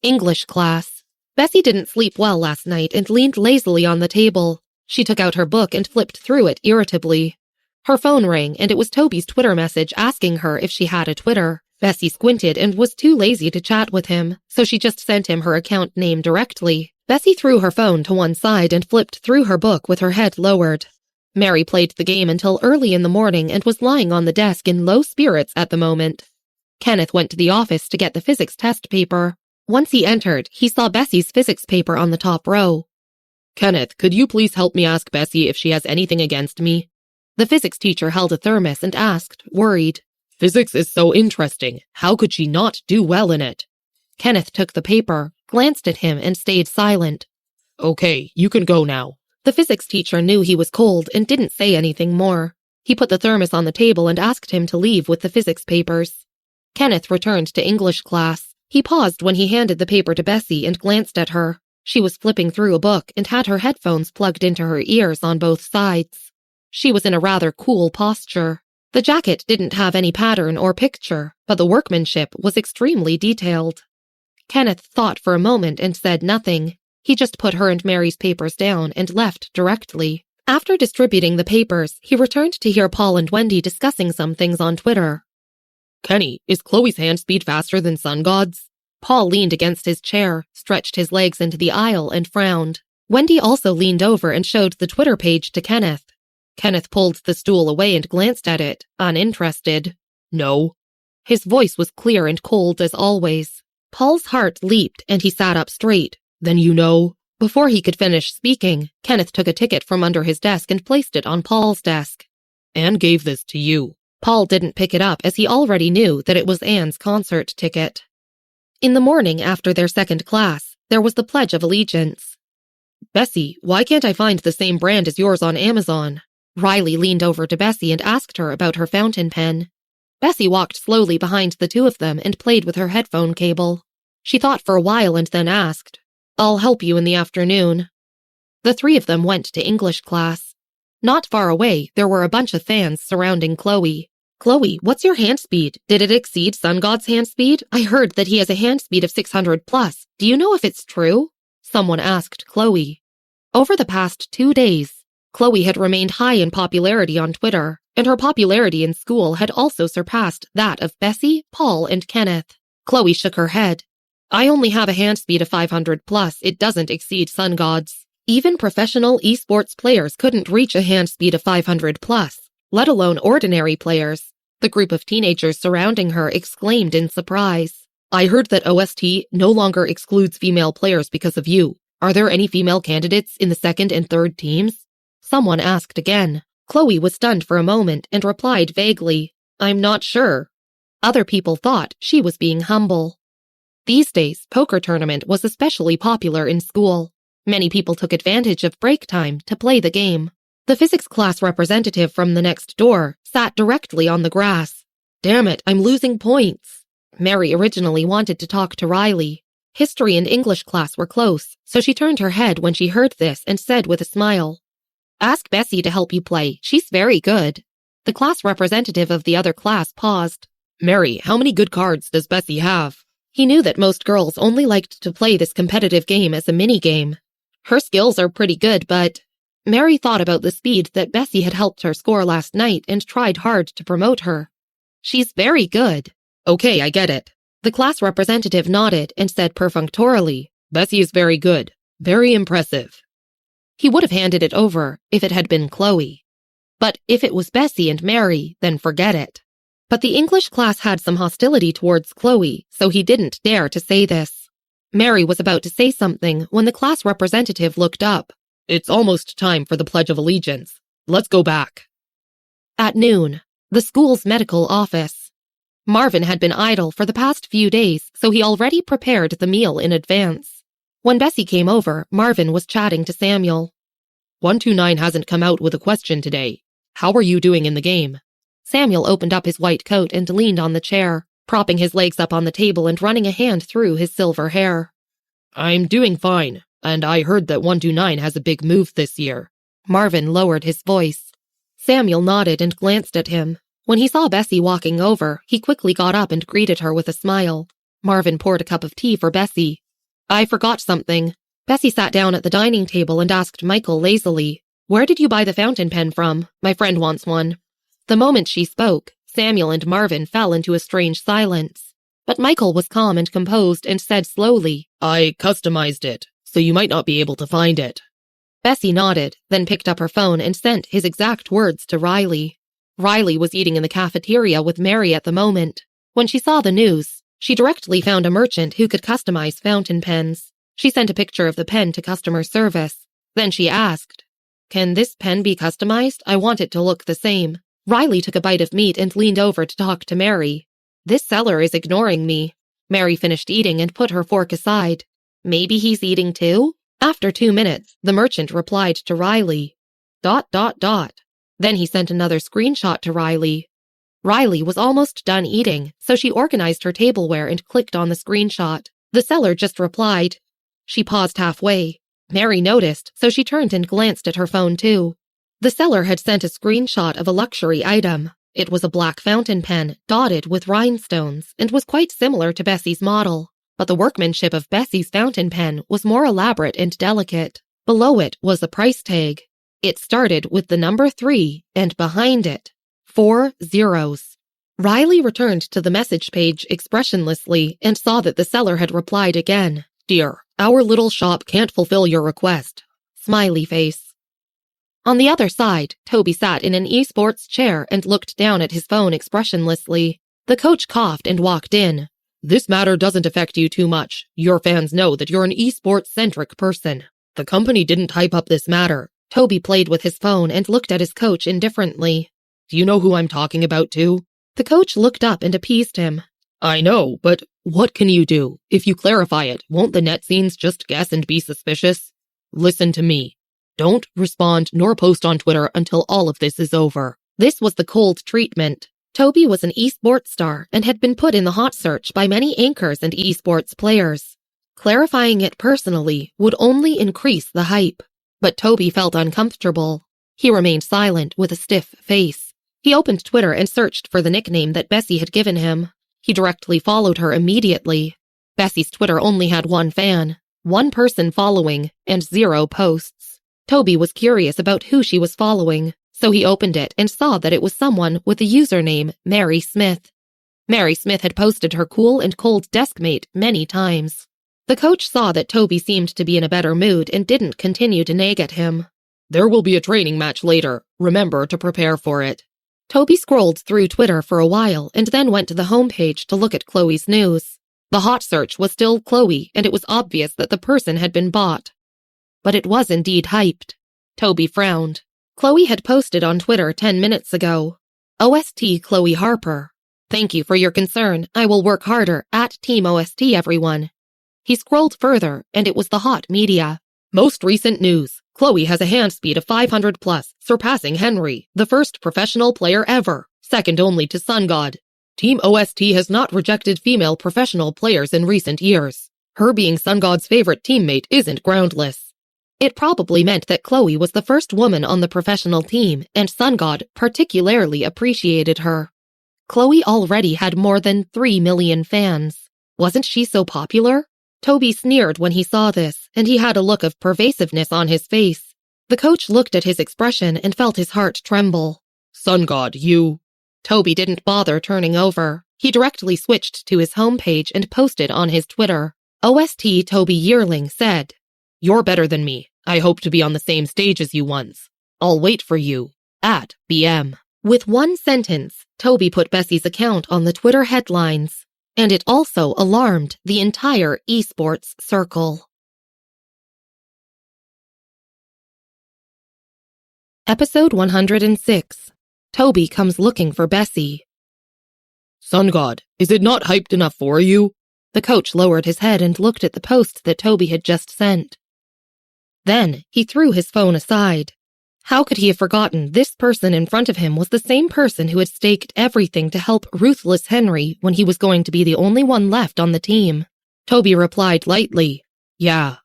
English class. Bessy didn't sleep well last night and leaned lazily on the table. She took out her book and flipped through it irritably. Her phone rang, and it was Toby's Twitter message asking her if she had a Twitter. Bessy squinted and was too lazy to chat with him, so she just sent him her account name directly. Bessy threw her phone to one side and flipped through her book with her head lowered. Mary played the game until early in the morning and was lying on the desk in low spirits at the moment. Kenneth went to the office to get the physics test paper. Once he entered, he saw Bessy's physics paper on the top row. Kenneth, could you please help me ask Bessy if she has anything against me? The physics teacher held a thermos and asked, worried. Physics is so interesting. How could she not do well in it? Kenneth took the paper, glanced at him, and stayed silent. Okay, you can go now. The physics teacher knew he was cold and didn't say anything more. He put the thermos on the table and asked him to leave with the physics papers. Kenneth returned to English class. He paused when he handed the paper to Bessy and glanced at her. She was flipping through a book and had her headphones plugged into her ears on both sides. She was in a rather cool posture. The jacket didn't have any pattern or picture, but the workmanship was extremely detailed. Kenneth thought for a moment and said nothing. He just put her and Mary's papers down and left directly. After distributing the papers, he returned to hear Paul and Wendy discussing some things on Twitter. Kenny, is Chloe's hand speed faster than Sun God's? Paul leaned against his chair, stretched his legs into the aisle, and frowned. Wendy also leaned over and showed the Twitter page to Kenneth. Kenneth pulled the stool away and glanced at it, uninterested. No. His voice was clear and cold as always. Paul's heart leaped and he sat up straight. Then you know. Before he could finish speaking, Kenneth took a ticket from under his desk and placed it on Paul's desk. Anne gave this to you. Paul didn't pick it up as he already knew that it was Anne's concert ticket. In the morning after their 2nd class, there was the Pledge of Allegiance. Bessy, why can't I find the same brand as yours on Amazon? Riley leaned over to Bessy and asked her about her fountain pen. Bessy walked slowly behind the two of them and played with her headphone cable. She thought for a while and then asked, I'll help you in the afternoon. The 3 of them went to English class. Not far away, there were a bunch of fans surrounding Chloe. Chloe, what's your hand speed? Did it exceed Sun God's hand speed? I heard that he has a hand speed of 600 plus. Do you know if it's true? Someone asked Chloe. Over the past 2 days, Chloe had remained high in popularity on Twitter, and her popularity in school had also surpassed that of Bessy, Paul, and Kenneth. Chloe shook her head. I only have a hand speed of 500 plus. It doesn't exceed Sun God's. Even professional esports players couldn't reach a hand speed of 500 plus, let alone ordinary players. The group of teenagers surrounding her exclaimed in surprise. I heard that OST no longer excludes female players because of you. Are there any female candidates in the second and third teams? Someone asked again. Chloe was stunned for a moment and replied vaguely, I'm not sure. Other people thought she was being humble. These days, poker tournament was especially popular in school. Many people took advantage of break time to play the game. The physics class representative from the next door sat directly on the grass. Damn it, I'm losing points. Mary originally wanted to talk to Riley. History and English class were close, so she turned her head when she heard this and said with a smile, Ask Bessy to help you play. She's very good. The class representative of the other class paused. Mary, how many good cards does Bessy have? He knew that most girls only liked to play this competitive game as a mini-game. Her skills are pretty good, but... Mary thought about the speed that Bessy had helped her score last night and tried hard to promote her. She's very good. Okay, I get it. The class representative nodded and said perfunctorily, Bessy is very good. Very impressive. He would have handed it over if it had been Chloe. But if it was Bessy and Mary, then forget it. But the English class had some hostility towards Chloe, so he didn't dare to say this. Mary was about to say something when the class representative looked up. It's almost time for the Pledge of Allegiance. Let's go back. At noon, the school's medical office. Marvin had been idle for the past few days, so he already prepared the meal in advance. When Bessy came over, Marvin was chatting to Samuel. 129 hasn't come out with a question today. How are you doing in the game? Samuel opened up his white coat and leaned on the chair, propping his legs up on the table and running a hand through his silver hair. I'm doing fine, and I heard that 129 has a big move this year. Marvin lowered his voice. Samuel nodded and glanced at him. When he saw Bessy walking over, he quickly got up and greeted her with a smile. Marvin poured a cup of tea for Bessy. I forgot something. Bessy sat down at the dining table and asked Michael lazily, Where did you buy the fountain pen from? My friend wants one. The moment she spoke, Samuel and Marvin fell into a strange silence. But Michael was calm and composed and said slowly, I customized it, so you might not be able to find it. Bessy nodded, then picked up her phone and sent his exact words to Riley. Riley was eating in the cafeteria with Mary at the moment. When she saw the news, she directly found a merchant who could customize fountain pens. She sent a picture of the pen to customer service. Then she asked, Can this pen be customized? I want it to look the same. Riley took a bite of meat and leaned over to talk to Mary. This seller is ignoring me. Mary finished eating and put her fork aside. Maybe he's eating too? After 2 minutes, the merchant replied to Riley. ... Then he sent another screenshot to Riley. Riley was almost done eating, so she organized her tableware and clicked on the screenshot. The seller just replied. She paused halfway. Mary noticed, so she turned and glanced at her phone too. The seller had sent a screenshot of a luxury item. It was a black fountain pen, dotted with rhinestones, and was quite similar to Bessy's model. But the workmanship of Bessy's fountain pen was more elaborate and delicate. Below it was a price tag. It started with the number 3, and behind it, 4 zeros. Riley returned to the message page expressionlessly and saw that the seller had replied again. Dear, our little shop can't fulfill your request. Smiley face. On the other side, Toby sat in an esports chair and looked down at his phone expressionlessly. The coach coughed and walked in. This matter doesn't affect you too much. Your fans know that you're an esports-centric person. The company didn't hype up this matter. Toby played with his phone and looked at his coach indifferently. Do you know who I'm talking about too? The coach looked up and appeased him. I know, but what can you do? If you clarify it, won't the net scenes just guess and be suspicious? Listen to me. Don't respond nor post on Twitter until all of this is over. This was the cold treatment. Toby was an esports star and had been put in the hot search by many anchors and esports players. Clarifying it personally would only increase the hype. But Toby felt uncomfortable. He remained silent with a stiff face. He opened Twitter and searched for the nickname that Bessy had given him. He directly followed her immediately. Bessy's Twitter only had 1 fan, 1 person following, and 0 posts. Toby was curious about who she was following, so he opened it and saw that it was someone with the username Mary Smith. Mary Smith had posted her cool and cold deskmate many times. The coach saw that Toby seemed to be in a better mood and didn't continue to nag at him. There will be a training match later. Remember to prepare for it. Toby scrolled through Twitter for a while and then went to the homepage to look at Chloe's news. The hot search was still Chloe, and it was obvious that the person had been bought. But it was indeed hyped. Toby frowned. Chloe had posted on Twitter 10 minutes ago. OST Chloe Harper. Thank you for your concern. I will work harder. At Team OST, everyone. He scrolled further, and it was the hot media. Most recent news. Chloe has a hand speed of 500 plus, surpassing Henry, the first professional player ever, second only to Sun God. Team OST has not rejected female professional players in recent years. Her being Sun God's favorite teammate isn't groundless. It probably meant that Chloe was the first woman on the professional team, and Sun God particularly appreciated her. Chloe already had more than 3 million fans. Wasn't she so popular? Toby sneered when he saw this, and he had a look of pervasiveness on his face. The coach looked at his expression and felt his heart tremble. Sun God, you... Toby didn't bother turning over. He directly switched to his homepage and posted on his Twitter. OST Toby Yearling said, You're better than me. I hope to be on the same stage as you once. I'll wait for you. At BM. With one sentence, Toby put Bessy's account on the Twitter headlines. And it also alarmed the entire esports circle. Episode 106. Toby comes looking for Bessy. Sun God, is it not hyped enough for you? The coach lowered his head and looked at the post that Toby had just sent. Then he threw his phone aside. How could he have forgotten this person in front of him was the same person who had staked everything to help ruthless Henry when he was going to be the only one left on the team? Toby replied lightly, Yeah.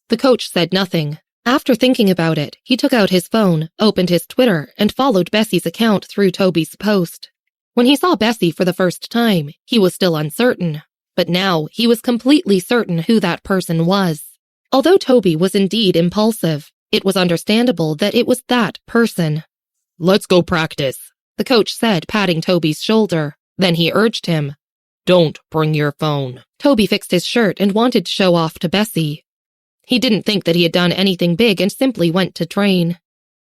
The coach said nothing. After thinking about it, he took out his phone, opened his Twitter, and followed Bessy's account through Toby's post. When he saw Bessy for the first time, he was still uncertain. But now he was completely certain who that person was. Although Toby was indeed impulsive, it was understandable that it was that person. Let's go practice, the coach said, patting Toby's shoulder. Then he urged him. Don't bring your phone. Toby fixed his shirt and wanted to show off to Bessy. He didn't think that he had done anything big and simply went to train.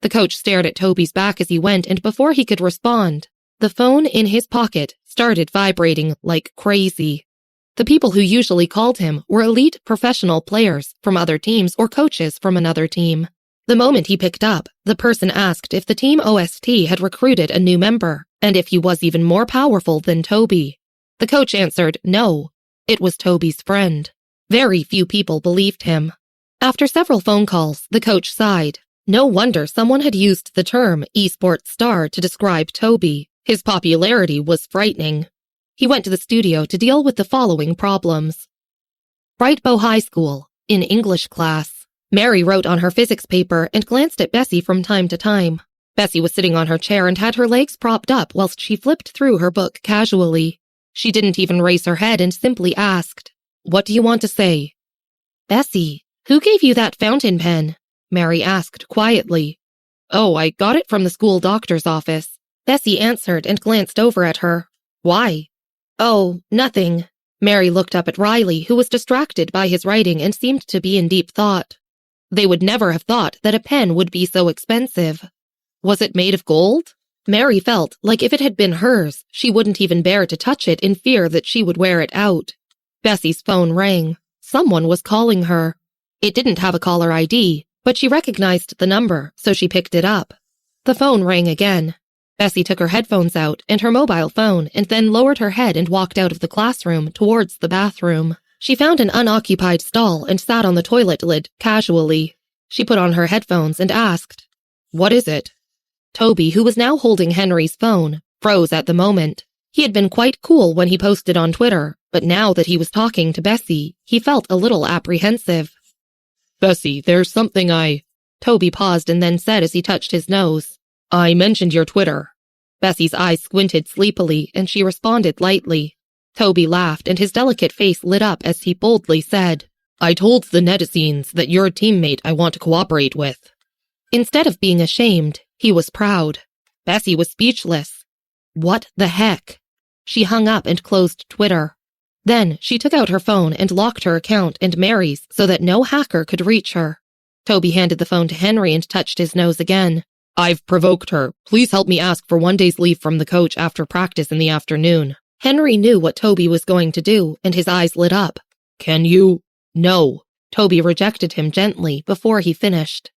The coach stared at Toby's back as he went, and before he could respond, the phone in his pocket started vibrating like crazy. The people who usually called him were elite professional players from other teams or coaches from another team. The moment he picked up, the person asked if the Team OST had recruited a new member and if he was even more powerful than Toby. The coach answered no. It was Toby's friend. Very few people believed him. After several phone calls, the coach sighed. No wonder someone had used the term esports star to describe Toby. His popularity was frightening. He went to the studio to deal with the following problems. Brightbow High School, in English class. Mary wrote on her physics paper and glanced at Bessy from time to time. Bessy was sitting on her chair and had her legs propped up whilst she flipped through her book casually. She didn't even raise her head and simply asked, "What do you want to say?" "Bessy, who gave you that fountain pen?" Mary asked quietly. "Oh, I got it from the school doctor's office." Bessy answered and glanced over at her. "Why?" "Oh, nothing." Mary looked up at Riley, who was distracted by his writing and seemed to be in deep thought. They would never have thought that a pen would be so expensive. Was it made of gold? Mary felt like if it had been hers, she wouldn't even dare to touch it in fear that she would wear it out. Bessy's phone rang. Someone was calling her. It didn't have a caller ID, but she recognized the number, so she picked it up. The phone rang again. Bessy took her headphones out and her mobile phone and then lowered her head and walked out of the classroom towards the bathroom. She found an unoccupied stall and sat on the toilet lid casually. She put on her headphones and asked, "What is it?" Toby, who was now holding Henry's phone, froze at the moment. He had been quite cool when he posted on Twitter, but now that he was talking to Bessy, he felt a little apprehensive. "Bessy, there's something Toby paused and then said as he touched his nose, "I mentioned your Twitter." Bessy's eyes squinted sleepily, and she responded lightly. Toby laughed, and his delicate face lit up as he boldly said, "I told the netizens that you're a teammate I want to cooperate with." Instead of being ashamed, he was proud. Bessy was speechless. What the heck? She hung up and closed Twitter. Then she took out her phone and locked her account and Mary's so that no hacker could reach her. Toby handed the phone to Henry and touched his nose again. I've provoked her. Please help me ask for 1 day's leave from the coach after practice in the afternoon. Henry knew what Toby was going to do, and his eyes lit up. Can you? No. Toby rejected him gently before he finished.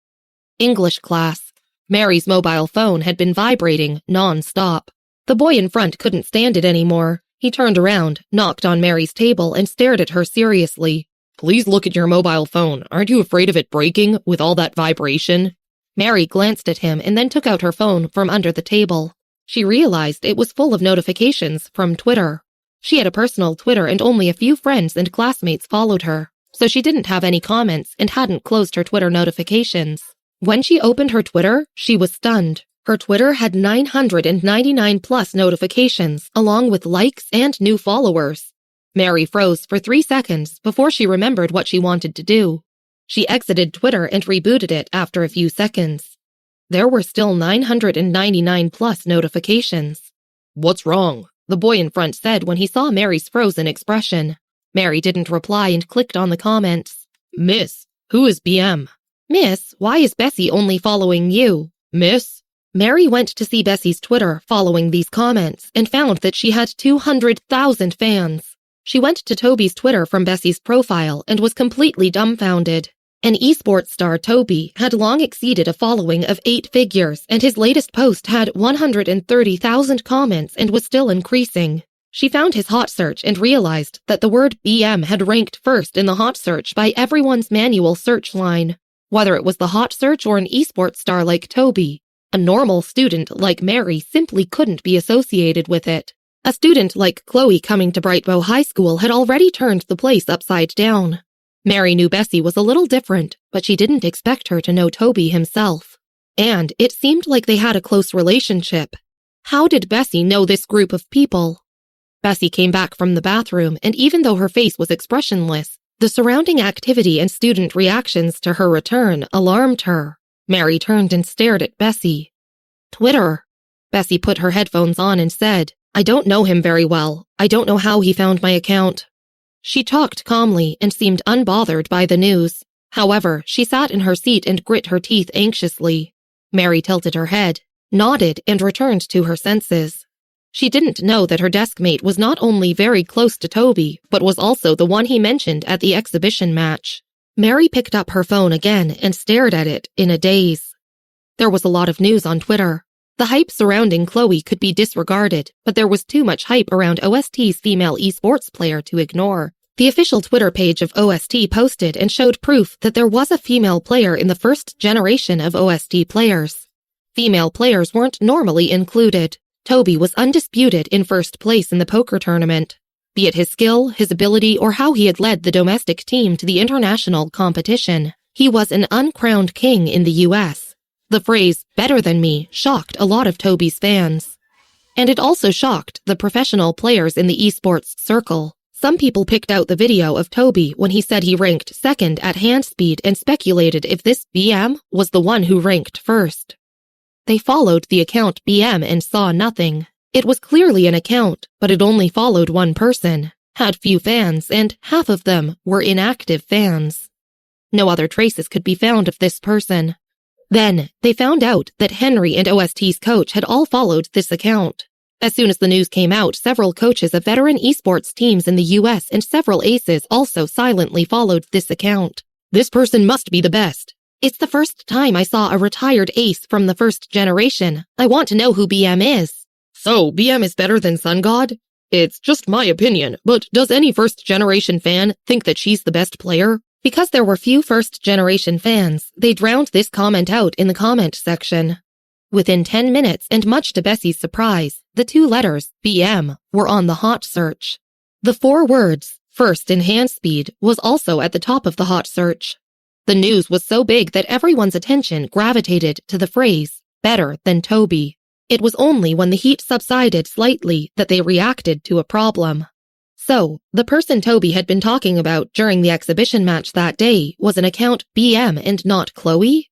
English class. Mary's mobile phone had been vibrating non-stop. The boy in front couldn't stand it anymore. He turned around, knocked on Mary's table, and stared at her seriously. Please look at your mobile phone. Aren't you afraid of it breaking with all that vibration? Mary glanced at him and then took out her phone from under the table. She realized it was full of notifications from Twitter. She had a personal Twitter and only a few friends and classmates followed her, so she didn't have any comments and hadn't closed her Twitter notifications. When she opened her Twitter, she was stunned. Her Twitter had 999 plus notifications, along with likes and new followers. Mary froze for 3 seconds before she remembered what she wanted to do. She exited Twitter and rebooted it after a few seconds. There were still 999 plus notifications. What's wrong? The boy in front said when he saw Mary's frozen expression. Mary didn't reply and clicked on the comments. Miss, who is BM? Miss, why is Bessy only following you? Miss? Mary went to see Bessy's Twitter following these comments and found that she had 200,000 fans. She went to Toby's Twitter from Bessy's profile and was completely dumbfounded. An esports star, Toby, had long exceeded a following of 8 figures, and his latest post had 130,000 comments and was still increasing. She found his hot search and realized that the word BM had ranked first in the hot search by everyone's manual search line. Whether it was the hot search or an esports star like Toby, a normal student like Mary simply couldn't be associated with it. A student like Chloe coming to Brightbow High School had already turned the place upside down. Mary knew Bessy was a little different, but she didn't expect her to know Toby himself. And it seemed like they had a close relationship. How did Bessy know this group of people? Bessy came back from the bathroom, and even though her face was expressionless, the surrounding activity and student reactions to her return alarmed her. Mary turned and stared at Bessy. Twitter. Bessy put her headphones on and said, I don't know him very well. I don't know how he found my account. She talked calmly and seemed unbothered by the news. However, she sat in her seat and grit her teeth anxiously. Mary tilted her head, nodded, and returned to her senses. She didn't know that her deskmate was not only very close to Toby, but was also the one he mentioned at the exhibition match. Mary picked up her phone again and stared at it in a daze. There was a lot of news on Twitter. The hype surrounding Chloe could be disregarded, but there was too much hype around OST's female esports player to ignore. The official Twitter page of OST posted and showed proof that there was a female player in the first generation of OST players. Female players weren't normally included. Toby was undisputed in first place in the poker tournament. Be it his skill, his ability, or how he had led the domestic team to the international competition, he was an uncrowned king in the US. The phrase, better than me, shocked a lot of Toby's fans. And it also shocked the professional players in the esports circle. Some people picked out the video of Toby when he said he ranked second at hand speed and speculated if this BM was the one who ranked first. They followed the account BM and saw nothing. It was clearly an account, but it only followed one person, had few fans, and half of them were inactive fans. No other traces could be found of this person. Then, they found out that Henry and OST's coach had all followed this account. As soon as the news came out, several coaches of veteran esports teams in the US and several aces also silently followed this account. This person must be the best. It's the first time I saw a retired ace from the first generation. I want to know who BM is. So, BM is better than Sun God? It's just my opinion, but does any first-generation fan think that she's the best player? Because there were few first-generation fans, they drowned this comment out in the comment section. Within 10 minutes, and much to Bessy's surprise, the 2 letters, BM, were on the hot search. The 4 words, first in hand speed, was also at the top of the hot search. The news was so big that everyone's attention gravitated to the phrase, better than Toby. It was only when the heat subsided slightly that they reacted to a problem. So, the person Toby had been talking about during the exhibition match that day was an account BM and not Chloe?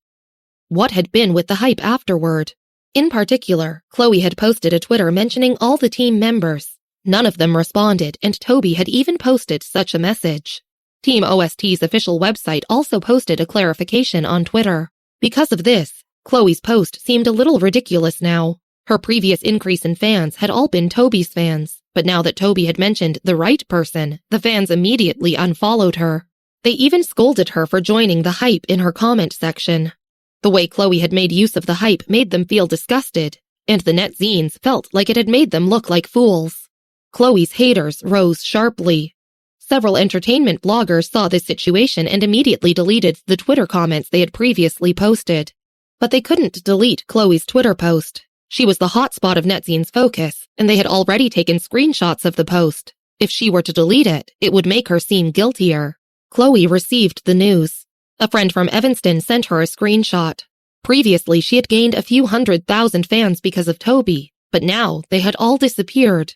What had been with the hype afterward? In particular, Chloe had posted a Twitter mentioning all the team members. None of them responded, and Toby had even posted such a message. Team OST's official website also posted a clarification on Twitter. Because of this, Chloe's post seemed a little ridiculous now. Her previous increase in fans had all been Toby's fans, but now that Toby had mentioned the right person, the fans immediately unfollowed her. They even scolded her for joining the hype in her comment section. The way Chloe had made use of the hype made them feel disgusted, and the netzines felt like it had made them look like fools. Chloe's haters rose sharply. Several entertainment bloggers saw this situation and immediately deleted the Twitter comments they had previously posted. But they couldn't delete Chloe's Twitter post. She was the hotspot of netzines' focus, and they had already taken screenshots of the post. If she were to delete it, it would make her seem guiltier. Chloe received the news. A friend from Evanston sent her a screenshot. Previously, she had gained a few 100,000 fans because of Toby, but now they had all disappeared.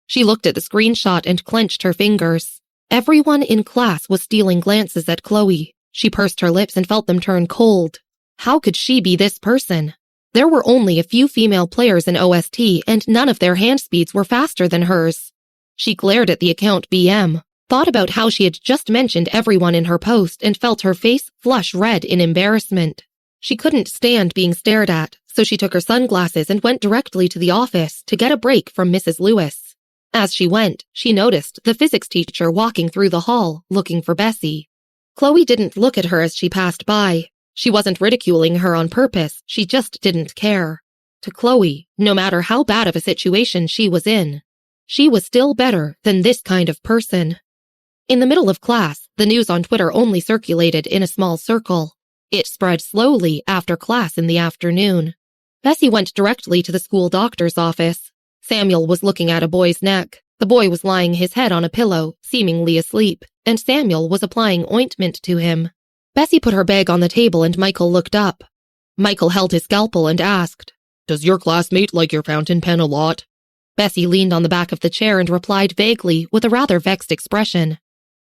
She looked at the screenshot and clenched her fingers. Everyone in class was stealing glances at Chloe. She pursed her lips and felt them turn cold. How could she be this person? There were only a few female players in OST, and none of their hand speeds were faster than hers. She glared at the account BM, thought about how she had just mentioned everyone in her post, and felt her face flush red in embarrassment. She couldn't stand being stared at, so she took her sunglasses and went directly to the office to get a break from Mrs. Lewis. As she went, she noticed the physics teacher walking through the hall, looking for Bessy. Chloe didn't look at her as she passed by. She wasn't ridiculing her on purpose, she just didn't care. To Chloe, no matter how bad of a situation she was in, she was still better than this kind of person. In the middle of class, the news on Twitter only circulated in a small circle. It spread slowly after class in the afternoon. Bessy went directly to the school doctor's office. Samuel was looking at a boy's neck. The boy was lying his head on a pillow, seemingly asleep, and Samuel was applying ointment to him. Bessy put her bag on the table and Michael looked up. Michael held his scalpel and asked, "Does your classmate like your fountain pen a lot?" Bessy leaned on the back of the chair and replied vaguely with a rather vexed expression.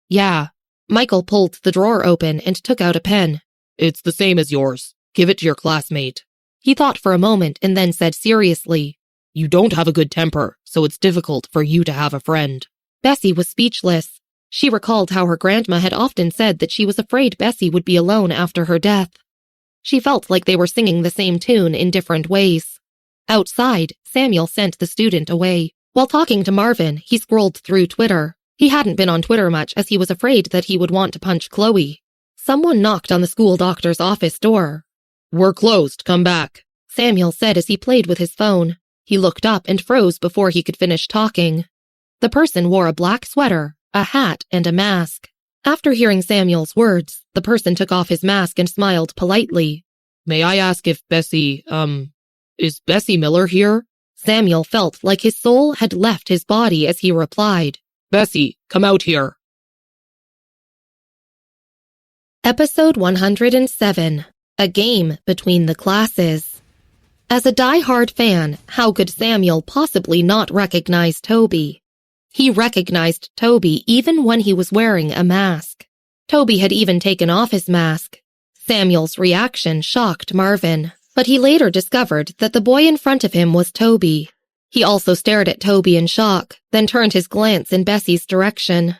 "Yeah." Michael pulled the drawer open and took out a pen. "It's the same as yours. Give it to your classmate." He thought for a moment and then said seriously, "You don't have a good temper, so it's difficult for you to have a friend." Bessy was speechless. She recalled how her grandma had often said that she was afraid Bessy would be alone after her death. She felt like they were singing the same tune in different ways. Outside, Samuel sent the student away. While talking to Marvin, he scrolled through Twitter. He hadn't been on Twitter much as he was afraid that he would want to punch Chloe. Someone knocked on the school doctor's office door. "We're closed, come back," Samuel said as he played with his phone. He looked up and froze before he could finish talking. The person wore a black sweater, a hat, and a mask. After hearing Samuel's words, the person took off his mask and smiled politely. "May I ask if is Bessy Miller here?" Samuel felt like his soul had left his body as he replied, "Bessy, come out here." Episode 107, A Game Between the Classes. As a die-hard fan, how could Samuel possibly not recognize Toby? He recognized Toby even when he was wearing a mask. Toby had even taken off his mask. Samuel's reaction shocked Marvin, but he later discovered that the boy in front of him was Toby. He also stared at Toby in shock, then turned his glance in Bessy's direction.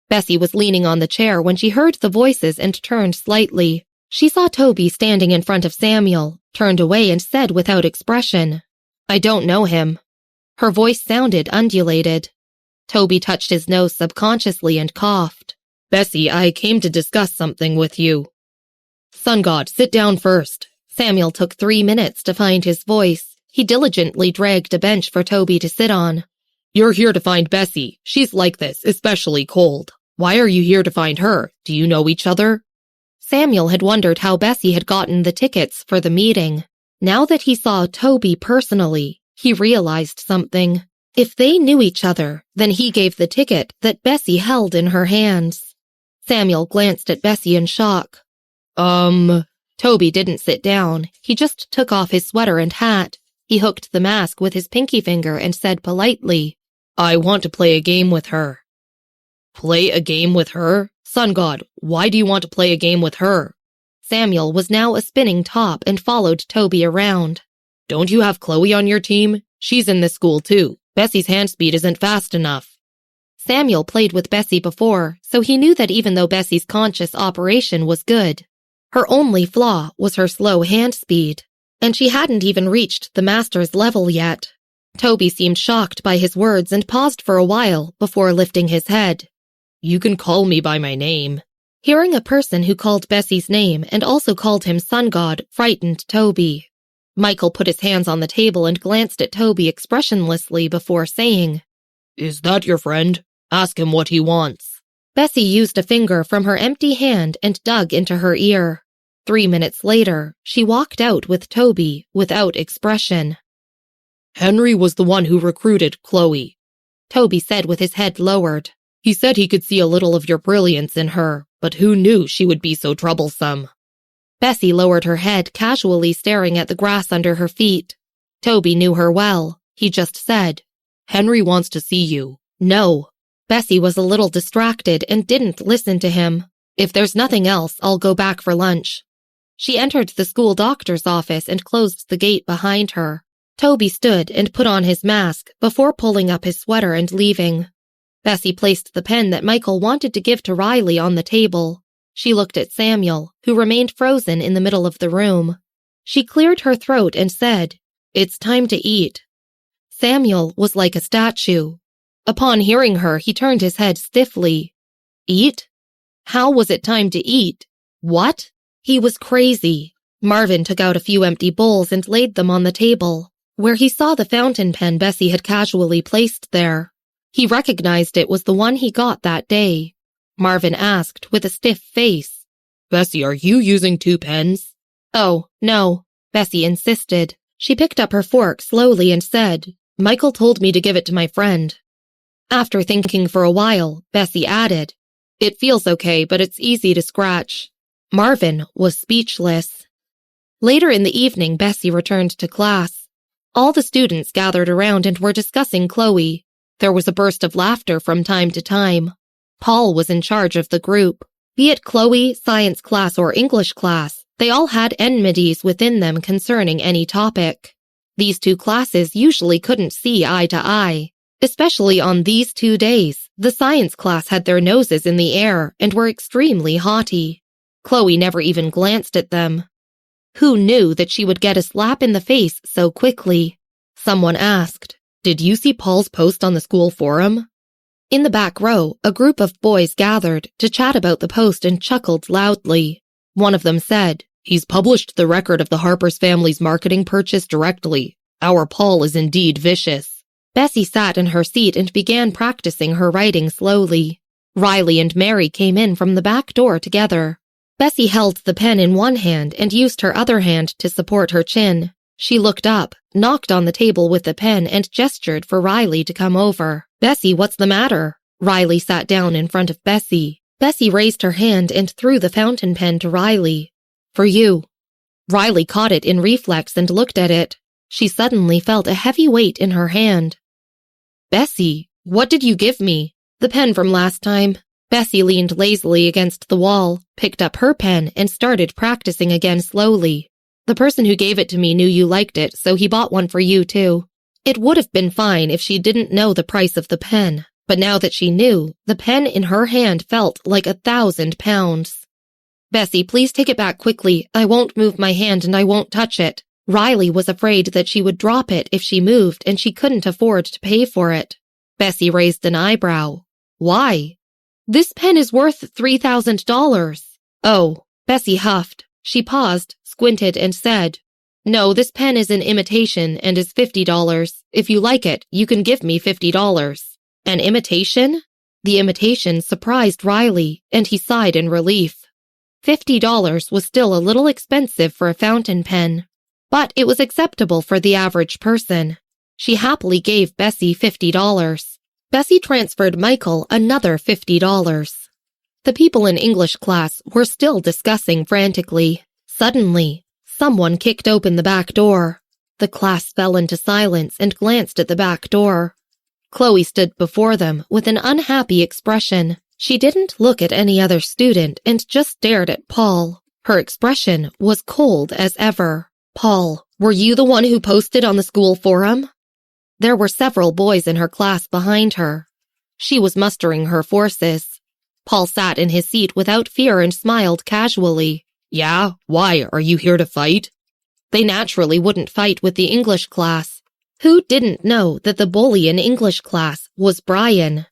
Bessy was leaning on the chair when she heard the voices and turned slightly. She saw Toby standing in front of Samuel, turned away and said without expression, "I don't know him." Her voice sounded undulated. Toby touched his nose subconsciously and coughed. "Bessy, I came to discuss something with you." "Sun God, sit down first." Samuel took 3 minutes to find his voice. He diligently dragged a bench for Toby to sit on. "You're here to find Bessy. She's like this, especially cold. Why are you here to find her? Do you know each other?" Samuel had wondered how Bessy had gotten the tickets for the meeting. Now that he saw Toby personally, he realized something. If they knew each other, then he gave the ticket that Bessy held in her hands. Samuel glanced at Bessy in shock. Toby didn't sit down. He just took off his sweater and hat. He hooked the mask with his pinky finger and said politely, "I want to play a game with her." "Play a game with her? Sun God, why do you want to play a game with her?" Samuel was now a spinning top and followed Toby around. Don't you have Chloe on your team? She's in this school too. Bessy's hand speed isn't fast enough. Samuel played with Bessy before, so he knew that even though Bessy's conscious operation was good, her only flaw was her slow hand speed, and she hadn't even reached the master's level yet. Toby seemed shocked by his words and paused for a while before lifting his head. You can call me by my name. Hearing a person who called Bessy's name and also called him sun god frightened Toby. Michael put his hands on the table and glanced at Toby expressionlessly before saying, Is that your friend? Ask him what he wants. Bessy used a finger from her empty hand and dug into her ear. 3 minutes later, she walked out with Toby without expression. Henry was the one who recruited Chloe, Toby said with his head lowered. He said he could see a little of your brilliance in her, but who knew she would be so troublesome? Bessy lowered her head, casually staring at the grass under her feet. Toby knew her well. He just said, Henry wants to see you. No. Bessy was a little distracted and didn't listen to him. If there's nothing else, I'll go back for lunch. She entered the school doctor's office and closed the gate behind her. Toby stood and put on his mask before pulling up his sweater and leaving. Bessy placed the pen that Michael wanted to give to Riley on the table. She looked at Samuel, who remained frozen in the middle of the room. She cleared her throat and said, It's time to eat. Samuel was like a statue. Upon hearing her, he turned his head stiffly. Eat? How was it time to eat? What? He was crazy. Marvin took out a few empty bowls and laid them on the table, where he saw the fountain pen Bessy had casually placed there. He recognized it was the one he got that day. Marvin asked with a stiff face, Bessy, are you using 2 pens? Oh, no, Bessy insisted. She picked up her fork slowly and said, Michael told me to give it to my friend. After thinking for a while, Bessy added, It feels okay, but it's easy to scratch. Marvin was speechless. Later in the evening, Bessy returned to class. All the students gathered around and were discussing Chloe. There was a burst of laughter from time to time. Paul was in charge of the group. Be it Chloe, science class, or English class, they all had enmities within them concerning any topic. These 2 classes usually couldn't see eye to eye. Especially on these 2 days, the science class had their noses in the air and were extremely haughty. Chloe never even glanced at them. Who knew that she would get a slap in the face so quickly? Someone asked, Did you see Paul's post on the school forum? In the back row, a group of boys gathered to chat about the post and chuckled loudly. One of them said, He's published the record of the Harper's family's marketing purchase directly. Our Paul is indeed vicious. Bessy sat in her seat and began practicing her writing slowly. Riley and Mary came in from the back door together. Bessy held the pen in one hand and used her other hand to support her chin. She looked up, knocked on the table with the pen, and gestured for Riley to come over. Bessy, what's the matter? Riley sat down in front of Bessy. Bessy raised her hand and threw the fountain pen to Riley. For you. Riley caught it in reflex and looked at it. She suddenly felt a heavy weight in her hand. Bessy, what did you give me? The pen from last time. Bessy leaned lazily against the wall, picked up her pen, and started practicing again slowly. The person who gave it to me knew you liked it, so he bought one for you too. It would have been fine if she didn't know the price of the pen, but now that she knew, the pen in her hand felt like 1,000 pounds. Bessy, please take it back quickly. I won't move my hand and I won't touch it. Riley was afraid that she would drop it if she moved and she couldn't afford to pay for it. Bessy raised an eyebrow. Why? This pen is worth $3,000. Oh, Bessy huffed. She paused, squinted, and said, No, this pen is an imitation and is $50. If you like it, you can give me $50. An imitation? The imitation surprised Riley, and he sighed in relief. $50 was still a little expensive for a fountain pen, but it was acceptable for the average person. She happily gave Bessy $50. Bessy transferred Michael another $50. The people in English class were still discussing frantically. Suddenly, someone kicked open the back door. The class fell into silence and glanced at the back door. Chloe stood before them with an unhappy expression. She didn't look at any other student and just stared at Paul. Her expression was cold as ever. "Paul, were you the one who posted on the school forum?" There were several boys in her class behind her. She was mustering her forces. Paul sat in his seat without fear and smiled casually. "Yeah? Why? Are you here to fight?" They naturally wouldn't fight with the English class. Who didn't know that the bully in English class was Brian?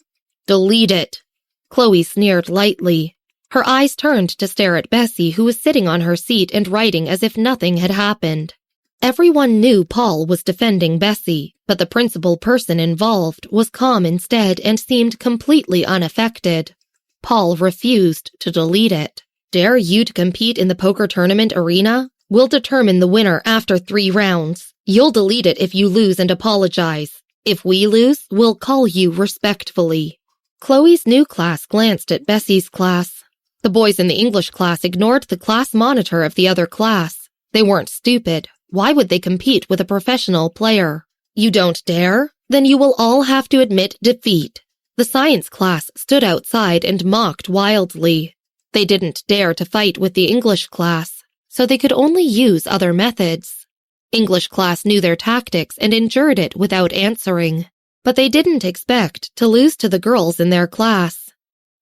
"Delete it." Chloe sneered lightly. Her eyes turned to stare at Bessy, who was sitting on her seat and writing as if nothing had happened. Everyone knew Paul was defending Bessy, but the principal person involved was calm instead and seemed completely unaffected. Paul refused to delete it. "Dare you to compete in the poker tournament arena? We'll determine the winner after 3 rounds. You'll delete it if you lose and apologize. If we lose, we'll call you respectfully." Chloe's new class glanced at Bessy's class. The boys in the English class ignored the class monitor of the other class. They weren't stupid. Why would they compete with a professional player? "You don't dare? Then you will all have to admit defeat." The science class stood outside and mocked wildly. They didn't dare to fight with the English class, so they could only use other methods. English class knew their tactics and endured it without answering, but they didn't expect to lose to the girls in their class.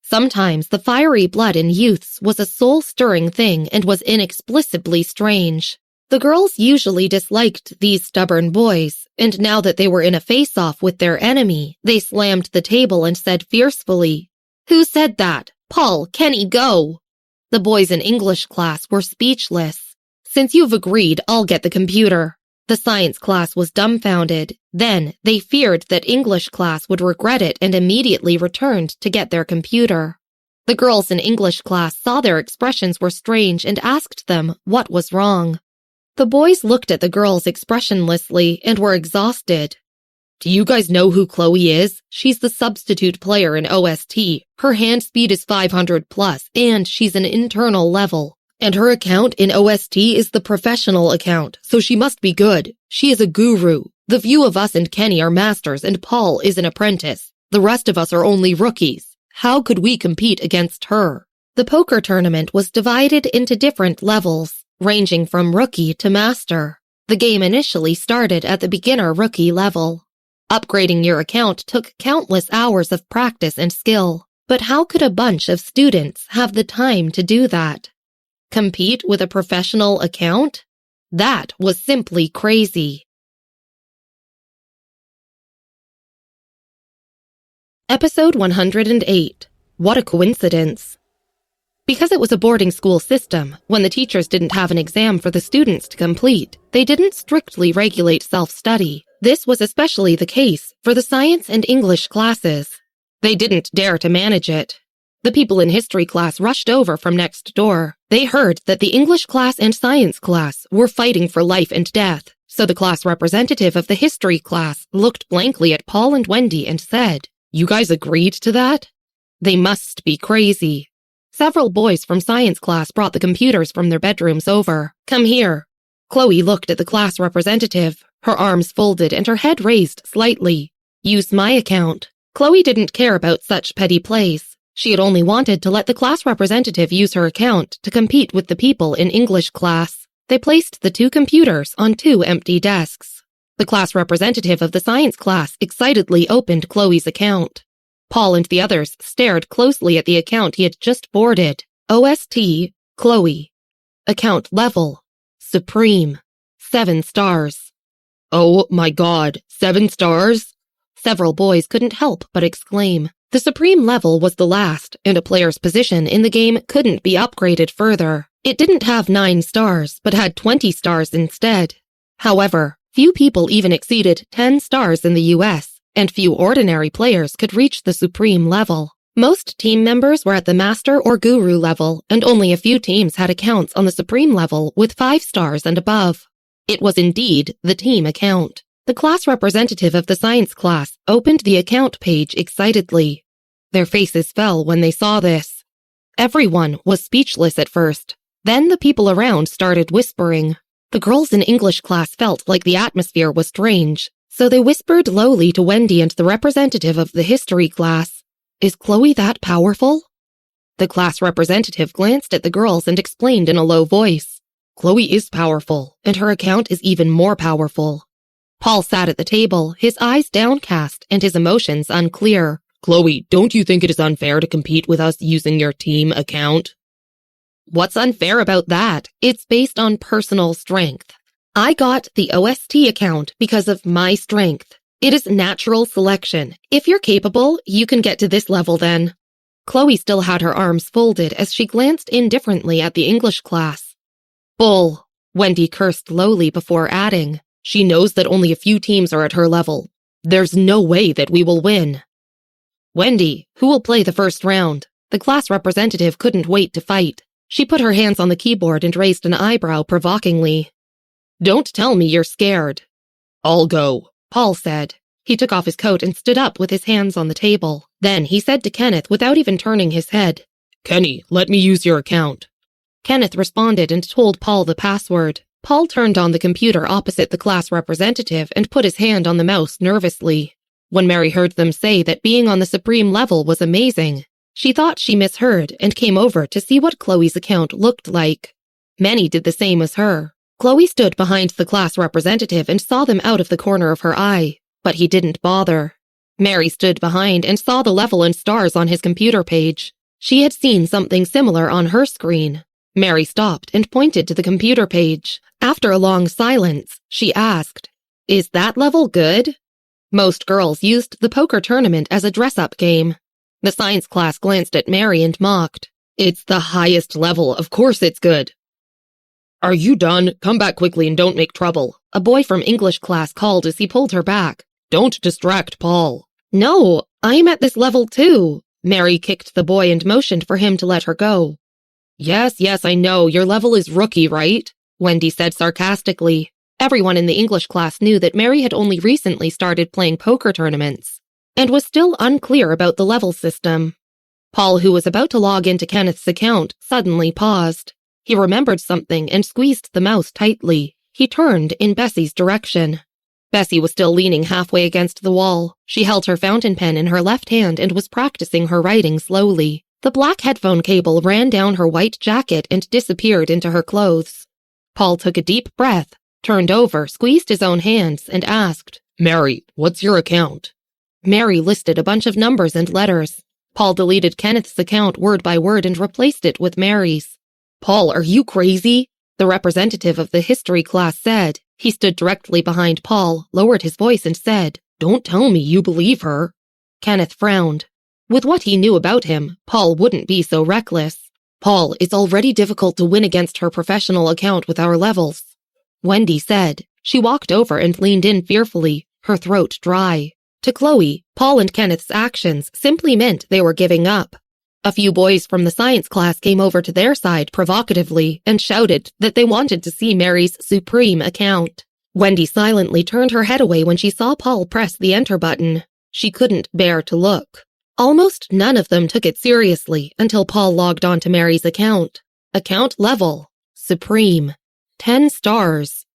Sometimes the fiery blood in youths was a soul-stirring thing and was inexplicably strange. The girls usually disliked these stubborn boys, and now that they were in a face-off with their enemy, they slammed the table and said fiercely, "Who said that? Paul, Kenny, go!" The boys in English class were speechless. "Since you've agreed, I'll get the computer." The science class was dumbfounded. Then, they feared that English class would regret it and immediately returned to get their computer. The girls in English class saw their expressions were strange and asked them what was wrong. The boys looked at the girls expressionlessly and were exhausted. "Do you guys know who Chloe is? She's the substitute player in OST. Her hand speed is 500 plus, and she's an internal level. And her account in OST is the professional account, so she must be good. She is a guru. The few of us and Kenny are masters, and Paul is an apprentice. The rest of us are only rookies. How could we compete against her?" The poker tournament was divided into different levels, ranging from rookie to master. The game initially started at the beginner rookie level. Upgrading your account took countless hours of practice and skill, but how could a bunch of students have the time to do that? Compete with a professional account? That was simply crazy. Episode 108. What a coincidence. Because it was a boarding school system, when the teachers didn't have an exam for the students to complete, they didn't strictly regulate self-study. This was especially the case for the science and English classes. They didn't dare to manage it. The people in history class rushed over from next door. They heard that the English class and science class were fighting for life and death, so the class representative of the history class looked blankly at Paul and Wendy and said, "You guys agreed to that?" They must be crazy. Several boys from science class brought the computers from their bedrooms over. "Come here." Chloe looked at the class representative, her arms folded and her head raised slightly. "Use my account." Chloe didn't care about such petty plays. She had only wanted to let the class representative use her account to compete with the people in English class. They placed the 2 computers on 2 empty desks. The class representative of the science class excitedly opened Chloe's account. Paul and the others stared closely at the account he had just boarded. OST, Chloe. Account level, Supreme. 7 stars. "Oh my God, 7 stars?" Several boys couldn't help but exclaim. The Supreme level was the last, and a player's position in the game couldn't be upgraded further. It didn't have 9 stars, but had 20 stars instead. However, few people even exceeded 10 stars in the US, and few ordinary players could reach the Supreme level. Most team members were at the Master or Guru level, and only a few teams had accounts on the Supreme level with 5 stars and above. It was indeed the team account. The class representative of the science class opened the account page excitedly. Their faces fell when they saw this. Everyone was speechless at first. Then the people around started whispering. The girls in English class felt like the atmosphere was strange, so they whispered lowly to Wendy and the representative of the history class, "Is Chloe that powerful?" The class representative glanced at the girls and explained in a low voice. Chloe is powerful, and her account is even more powerful. Paul sat at the table, his eyes downcast and his emotions unclear. Chloe, don't you think it is unfair to compete with us using your team account? What's unfair about that? It's based on personal strength. I got the OST account because of my strength. It is natural selection. If you're capable, you can get to this level then. Chloe still had her arms folded as she glanced indifferently at the English class. Bull, Wendy cursed lowly before adding. She knows that only a few teams are at her level. There's no way that we will win. Wendy, who will play the first round? The class representative couldn't wait to fight. She put her hands on the keyboard and raised an eyebrow provokingly. Don't tell me you're scared. I'll go, Paul said. He took off his coat and stood up with his hands on the table. Then he said to Kenneth without even turning his head, Kenny, let me use your account. Kenneth responded and told Paul the password. Paul turned on the computer opposite the class representative and put his hand on the mouse nervously. When Mary heard them say that being on the supreme level was amazing, she thought she misheard and came over to see what Chloe's account looked like. Many did the same as her. Chloe stood behind the class representative and saw them out of the corner of her eye, but he didn't bother. Mary stood behind and saw the level and stars on his computer page. She had seen something similar on her screen. Mary stopped and pointed to the computer page. After a long silence, she asked, Is that level good? Most girls used the poker tournament as a dress-up game. The science class glanced at Mary and mocked. It's the highest level, of course it's good. Are you done? Come back quickly and don't make trouble. A boy from English class called as he pulled her back. Don't distract Paul. No, I'm at this level too. Mary kicked the boy and motioned for him to let her go. Yes, I know. Your level is rookie, right? Wendy said sarcastically. Everyone in the English class knew that Mary had only recently started playing poker tournaments and was still unclear about the level system. Paul, who was about to log into Kenneth's account, suddenly paused. He remembered something and squeezed the mouse tightly. He turned in Bessy's direction. Bessy was still leaning halfway against the wall. She held her fountain pen in her left hand and was practicing her writing slowly. The black headphone cable ran down her white jacket and disappeared into her clothes. Paul took a deep breath, turned over, squeezed his own hands, and asked, Mary, what's your account? Mary listed a bunch of numbers and letters. Paul deleted Kenneth's account word by word and replaced it with Mary's. Paul, are you crazy? The representative of the history class said. He stood directly behind Paul, lowered his voice, and said, Don't tell me you believe her. Kenneth frowned. With what he knew about him, Paul wouldn't be so reckless. Paul, it's already difficult to win against her professional account with our levels. Wendy said. She walked over and leaned in fearfully, her throat dry. To Chloe, Paul and Kenneth's actions simply meant they were giving up. A few boys from the science class came over to their side provocatively and shouted that they wanted to see Mary's supreme account. Wendy silently turned her head away when she saw Paul press the enter button. She couldn't bear to look. Almost none of them took it seriously until Paul logged on to Mary's account. Account level. Supreme. 10 stars.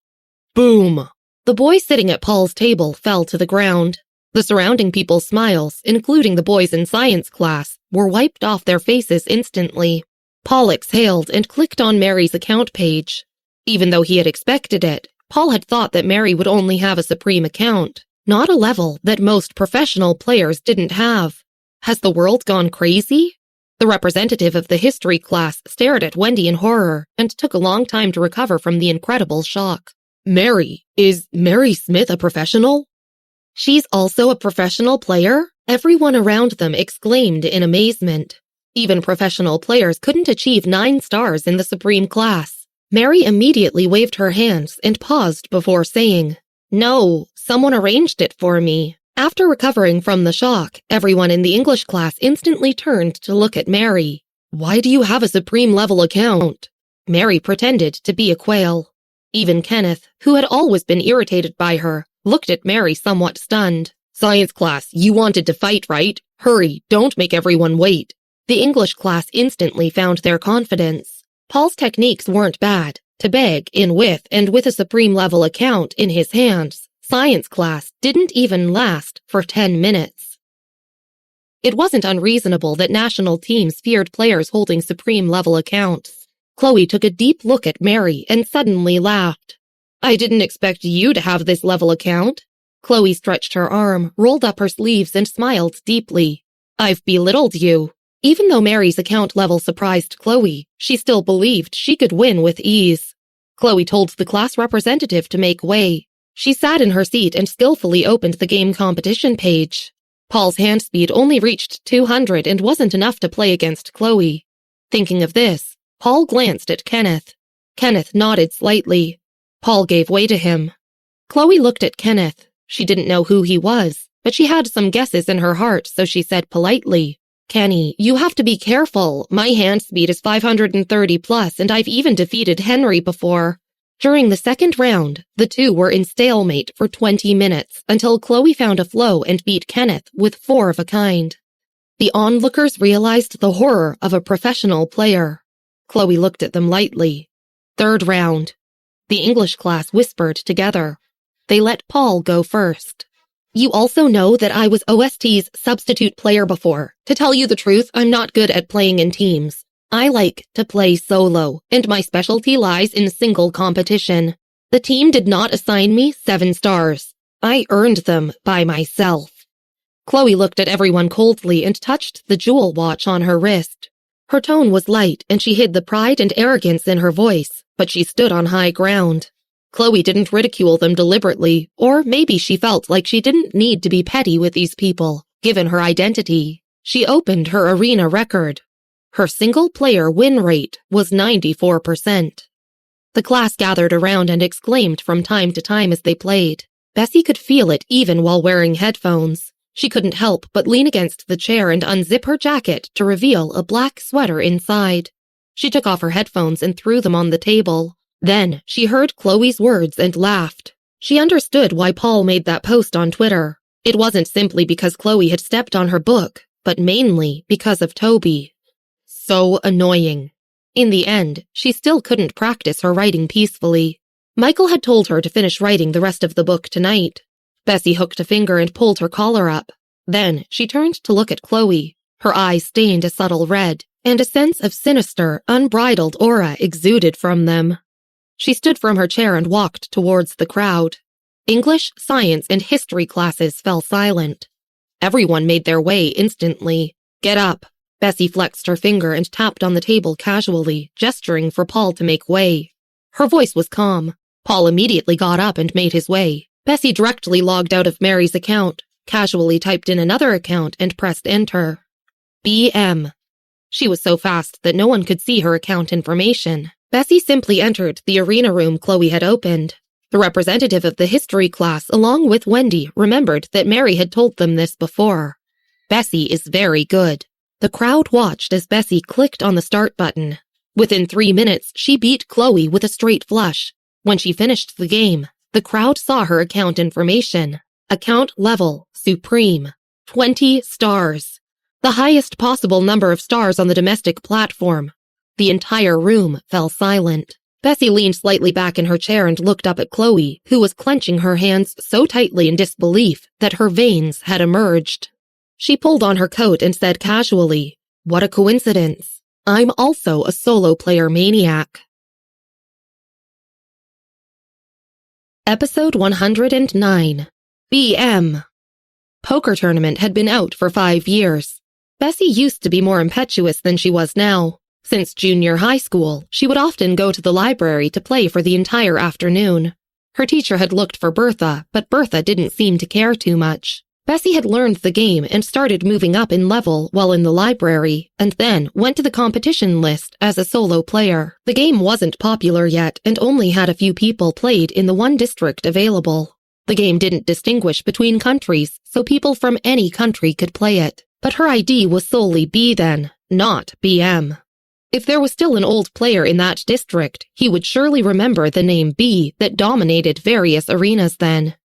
Boom! The boy sitting at Paul's table fell to the ground. The surrounding people's smiles, including the boys in science class, were wiped off their faces instantly. Paul exhaled and clicked on Mary's account page. Even though he had expected it, Paul had thought that Mary would only have a supreme account, not a level that most professional players didn't have. Has the world gone crazy? The representative of the history class stared at Wendy in horror and took a long time to recover from the incredible shock. Mary, is Mary Smith a professional? She's also a professional player? Everyone around them exclaimed in amazement. Even professional players couldn't achieve 9 stars in the supreme class. Mary immediately waved her hands and paused before saying, No, someone arranged it for me. After recovering from the shock, everyone in the English class instantly turned to look at Mary. Why do you have a supreme level account? Mary pretended to be a quail. Even Kenneth, who had always been irritated by her, looked at Mary somewhat stunned. Science class, you wanted to fight, right? Hurry, don't make everyone wait. The English class instantly found their confidence. Paul's techniques weren't bad. To beg in with and with a supreme level account in his hands, science class didn't even last for 10 minutes. It wasn't unreasonable that national teams feared players holding supreme-level accounts. Chloe took a deep look at Mary and suddenly laughed. "I didn't expect you to have this level account." Chloe stretched her arm, rolled up her sleeves, and smiled deeply. "I've belittled you." Even though Mary's account level surprised Chloe, she still believed she could win with ease. Chloe told the class representative to make way. She sat in her seat and skillfully opened the game competition page. Paul's hand speed only reached 200 and wasn't enough to play against Chloe. Thinking of this, Paul glanced at Kenneth. Kenneth nodded slightly. Paul gave way to him. Chloe looked at Kenneth. She didn't know who he was, but she had some guesses in her heart, so she said politely, "Kenny, you have to be careful. My hand speed is 530 plus, and I've even defeated Henry before." During the second round, the two were in stalemate for 20 minutes until Chloe found a flow and beat Kenneth with 4 of a kind. The onlookers realized the horror of a professional player. Chloe looked at them lightly. Third round. The English class whispered together. They let Paul go first. "You also know that I was OST's substitute player before. To tell you the truth, I'm not good at playing in teams. I like to play solo, and my specialty lies in single competition. The team did not assign me 7 stars. I earned them by myself." Chloe looked at everyone coldly and touched the jewel watch on her wrist. Her tone was light, and she hid the pride and arrogance in her voice, but she stood on high ground. Chloe didn't ridicule them deliberately, or maybe she felt like she didn't need to be petty with these people, given her identity. She opened her arena record. Her single-player win rate was 94%. The class gathered around and exclaimed from time to time as they played. Bessy could feel it even while wearing headphones. She couldn't help but lean against the chair and unzip her jacket to reveal a black sweater inside. She took off her headphones and threw them on the table. Then she heard Chloe's words and laughed. She understood why Paul made that post on Twitter. It wasn't simply because Chloe had stepped on her book, but mainly because of Toby. So annoying. In the end, she still couldn't practice her writing peacefully. Michael had told her to finish writing the rest of the book tonight. Bessy hooked a finger and pulled her collar up. Then she turned to look at Chloe. Her eyes stained a subtle red, and a sense of sinister, unbridled aura exuded from them. She stood from her chair and walked towards the crowd. English, science, and history classes fell silent. Everyone made their way instantly. "Get up." Bessy flexed her finger and tapped on the table casually, gesturing for Paul to make way. Her voice was calm. Paul immediately got up and made his way. Bessy directly logged out of Mary's account, casually typed in another account, and pressed enter. BM. She was so fast that no one could see her account information. Bessy simply entered the arena room Chloe had opened. The representative of the history class, along with Wendy, remembered that Mary had told them this before. Bessy is very good. The crowd watched as Bessy clicked on the start button. Within 3 minutes, she beat Chloe with a straight flush. When she finished the game, the crowd saw her account information. Account level, supreme. 20 stars. The highest possible number of stars on the domestic platform. The entire room fell silent. Bessy leaned slightly back in her chair and looked up at Chloe, who was clenching her hands so tightly in disbelief that her veins had emerged. She pulled on her coat and said casually, "What a coincidence. I'm also a solo player maniac." Episode 109. BM. Poker tournament had been out for 5 years. Bessy used to be more impetuous than she was now. Since junior high school, she would often go to the library to play for the entire afternoon. Her teacher had looked for Bertha, but Bertha didn't seem to care too much. Bessy had learned the game and started moving up in level while in the library, and then went to the competition list as a solo player. The game wasn't popular yet and only had a few people played in the one district available. The game didn't distinguish between countries, so people from any country could play it. But her ID was solely B then, not BM. If there was still an old player in that district, he would surely remember the name B that dominated various arenas then.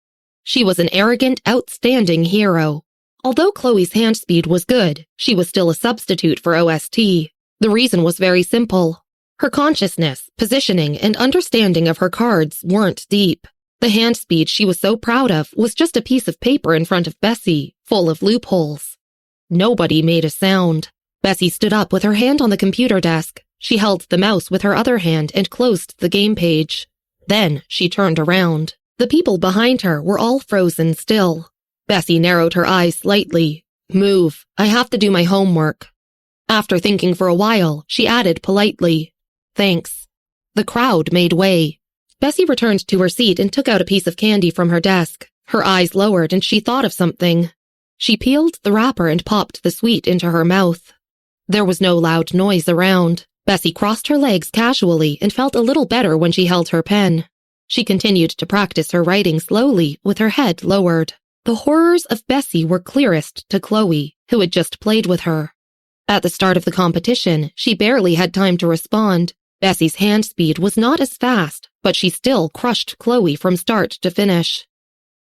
She was an arrogant, outstanding hero. Although Chloe's hand speed was good, she was still a substitute for OST. The reason was very simple. Her consciousness, positioning, and understanding of her cards weren't deep. The hand speed she was so proud of was just a piece of paper in front of Bessy, full of loopholes. Nobody made a sound. Bessy stood up with her hand on the computer desk. She held the mouse with her other hand and closed the game page. Then she turned around. The people behind her were all frozen still. Bessy narrowed her eyes slightly. "Move. I have to do my homework." After thinking for a while, she added politely, "Thanks." The crowd made way. Bessy returned to her seat and took out a piece of candy from her desk. Her eyes lowered and she thought of something. She peeled the wrapper and popped the sweet into her mouth. There was no loud noise around. Bessy crossed her legs casually and felt a little better when she held her pen. She continued to practice her writing slowly with her head lowered. The horrors of Bessy were clearest to Chloe, who had just played with her. At the start of the competition, she barely had time to respond. Bessy's hand speed was not as fast, but she still crushed Chloe from start to finish.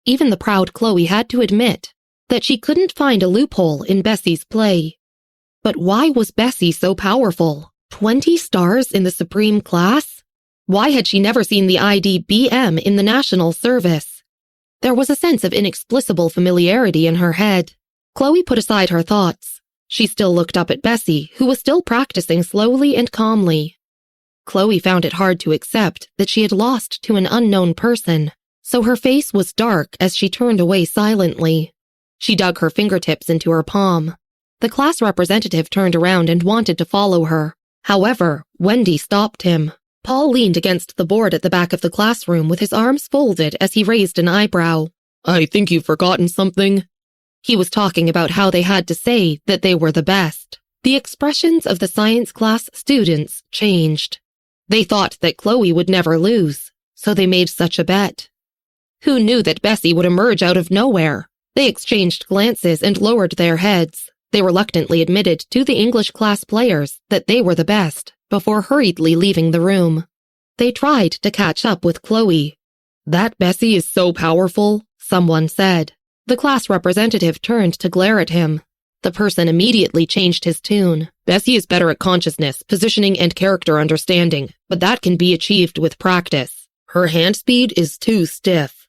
Even the proud Chloe had to admit that she couldn't find a loophole in Bessy's play. But why was Bessy so powerful? 20 stars in the Supreme class? Why had she never seen the IDBM in the National Service? There was a sense of inexplicable familiarity in her head. Chloe put aside her thoughts. She still looked up at Bessy, who was still practicing slowly and calmly. Chloe found it hard to accept that she had lost to an unknown person, so her face was dark as she turned away silently. She dug her fingertips into her palm. The class representative turned around and wanted to follow her. However, Wendy stopped him. Paul leaned against the board at the back of the classroom with his arms folded as he raised an eyebrow. "I think you've forgotten something." He was talking about how they had to say that they were the best. The expressions of the science class students changed. They thought that Chloe would never lose, so they made such a bet. Who knew that Bessy would emerge out of nowhere? They exchanged glances and lowered their heads. They reluctantly admitted to the English class players that they were the best, before hurriedly leaving the room. They tried to catch up with Chloe. "That Bessy is so powerful," someone said. The class representative turned to glare at him. The person immediately changed his tune. "Bessy is better at consciousness, positioning, and character understanding, but that can be achieved with practice. Her hand speed is too stiff."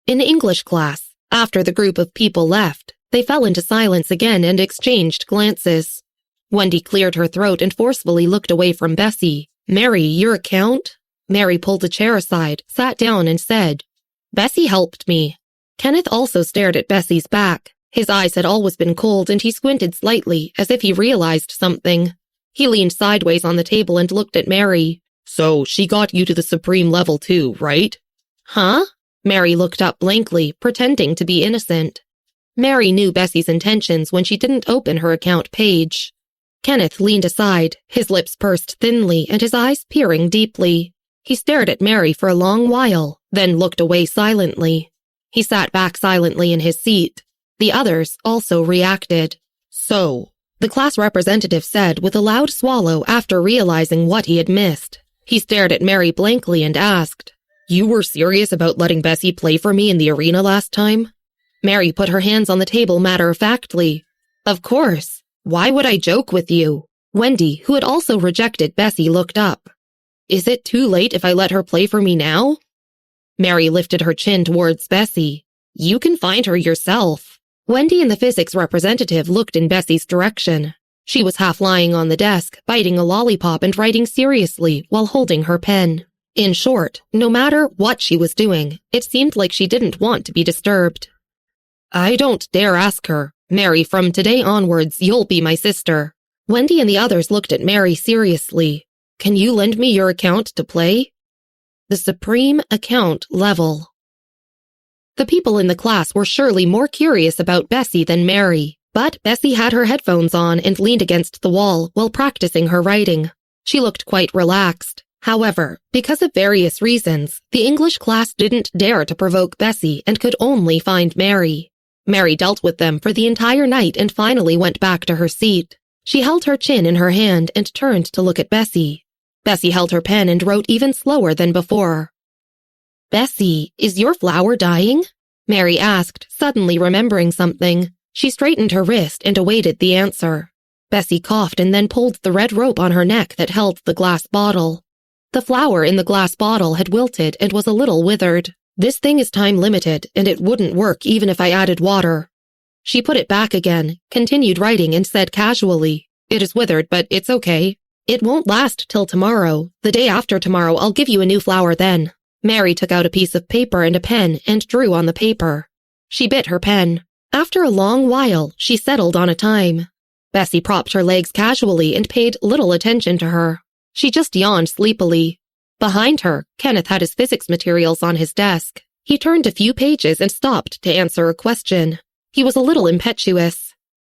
In English class, after the group of people left, they fell into silence again and exchanged glances. Wendy cleared her throat and forcefully looked away from Bessy. "Mary, your account?" Mary pulled a chair aside, sat down, and said, "Bessy helped me." Kenneth also stared at Bessy's back. His eyes had always been cold, and he squinted slightly, as if he realized something. He leaned sideways on the table and looked at Mary. "So, she got you to the Supreme level too, right?" "Huh?" Mary looked up blankly, pretending to be innocent. Mary knew Bessy's intentions when she didn't open her account page. Kenneth leaned aside, his lips pursed thinly and his eyes peering deeply. He stared at Mary for a long while, then looked away silently. He sat back silently in his seat. The others also reacted. "So," the class representative said with a loud swallow after realizing what he had missed. He stared at Mary blankly and asked, "You were serious about letting Bessy play for me in the arena last time?" Mary put her hands on the table matter-of-factly. "Of course. Why would I joke with you?" Wendy, who had also rejected Bessy, looked up. "Is it too late if I let her play for me now?" Mary lifted her chin towards Bessy. "You can find her yourself." Wendy and the physics representative looked in Bessy's direction. She was half lying on the desk, biting a lollipop and writing seriously while holding her pen. In short, no matter what she was doing, it seemed like she didn't want to be disturbed. "I don't dare ask her. Mary, from today onwards, you'll be my sister." Wendy and the others looked at Mary seriously. "Can you lend me your account to play?" The Supreme account level. The people in the class were surely more curious about Bessy than Mary, but Bessy had her headphones on and leaned against the wall while practicing her writing. She looked quite relaxed. However, because of various reasons, the English class didn't dare to provoke Bessy and could only find Mary. Mary dealt with them for the entire night and finally went back to her seat. She held her chin in her hand and turned to look at Bessy. Bessy held her pen and wrote even slower than before. "Bessy, is your flower dying?" Mary asked, suddenly remembering something. She straightened her wrist and awaited the answer. Bessy coughed and then pulled the red rope on her neck that held the glass bottle. The flower in the glass bottle had wilted and was a little withered. "This thing is time limited, and it wouldn't work even if I added water." She put it back again, continued writing, and said casually, "It is withered, but it's okay. It won't last till tomorrow. The day after tomorrow, I'll give you a new flower then." Mary took out a piece of paper and a pen and drew on the paper. She bit her pen. After a long while, she settled on a time. Bessy propped her legs casually and paid little attention to her. She just yawned sleepily. Behind her, Kenneth had his physics materials on his desk. He turned a few pages and stopped to answer a question. He was a little impetuous.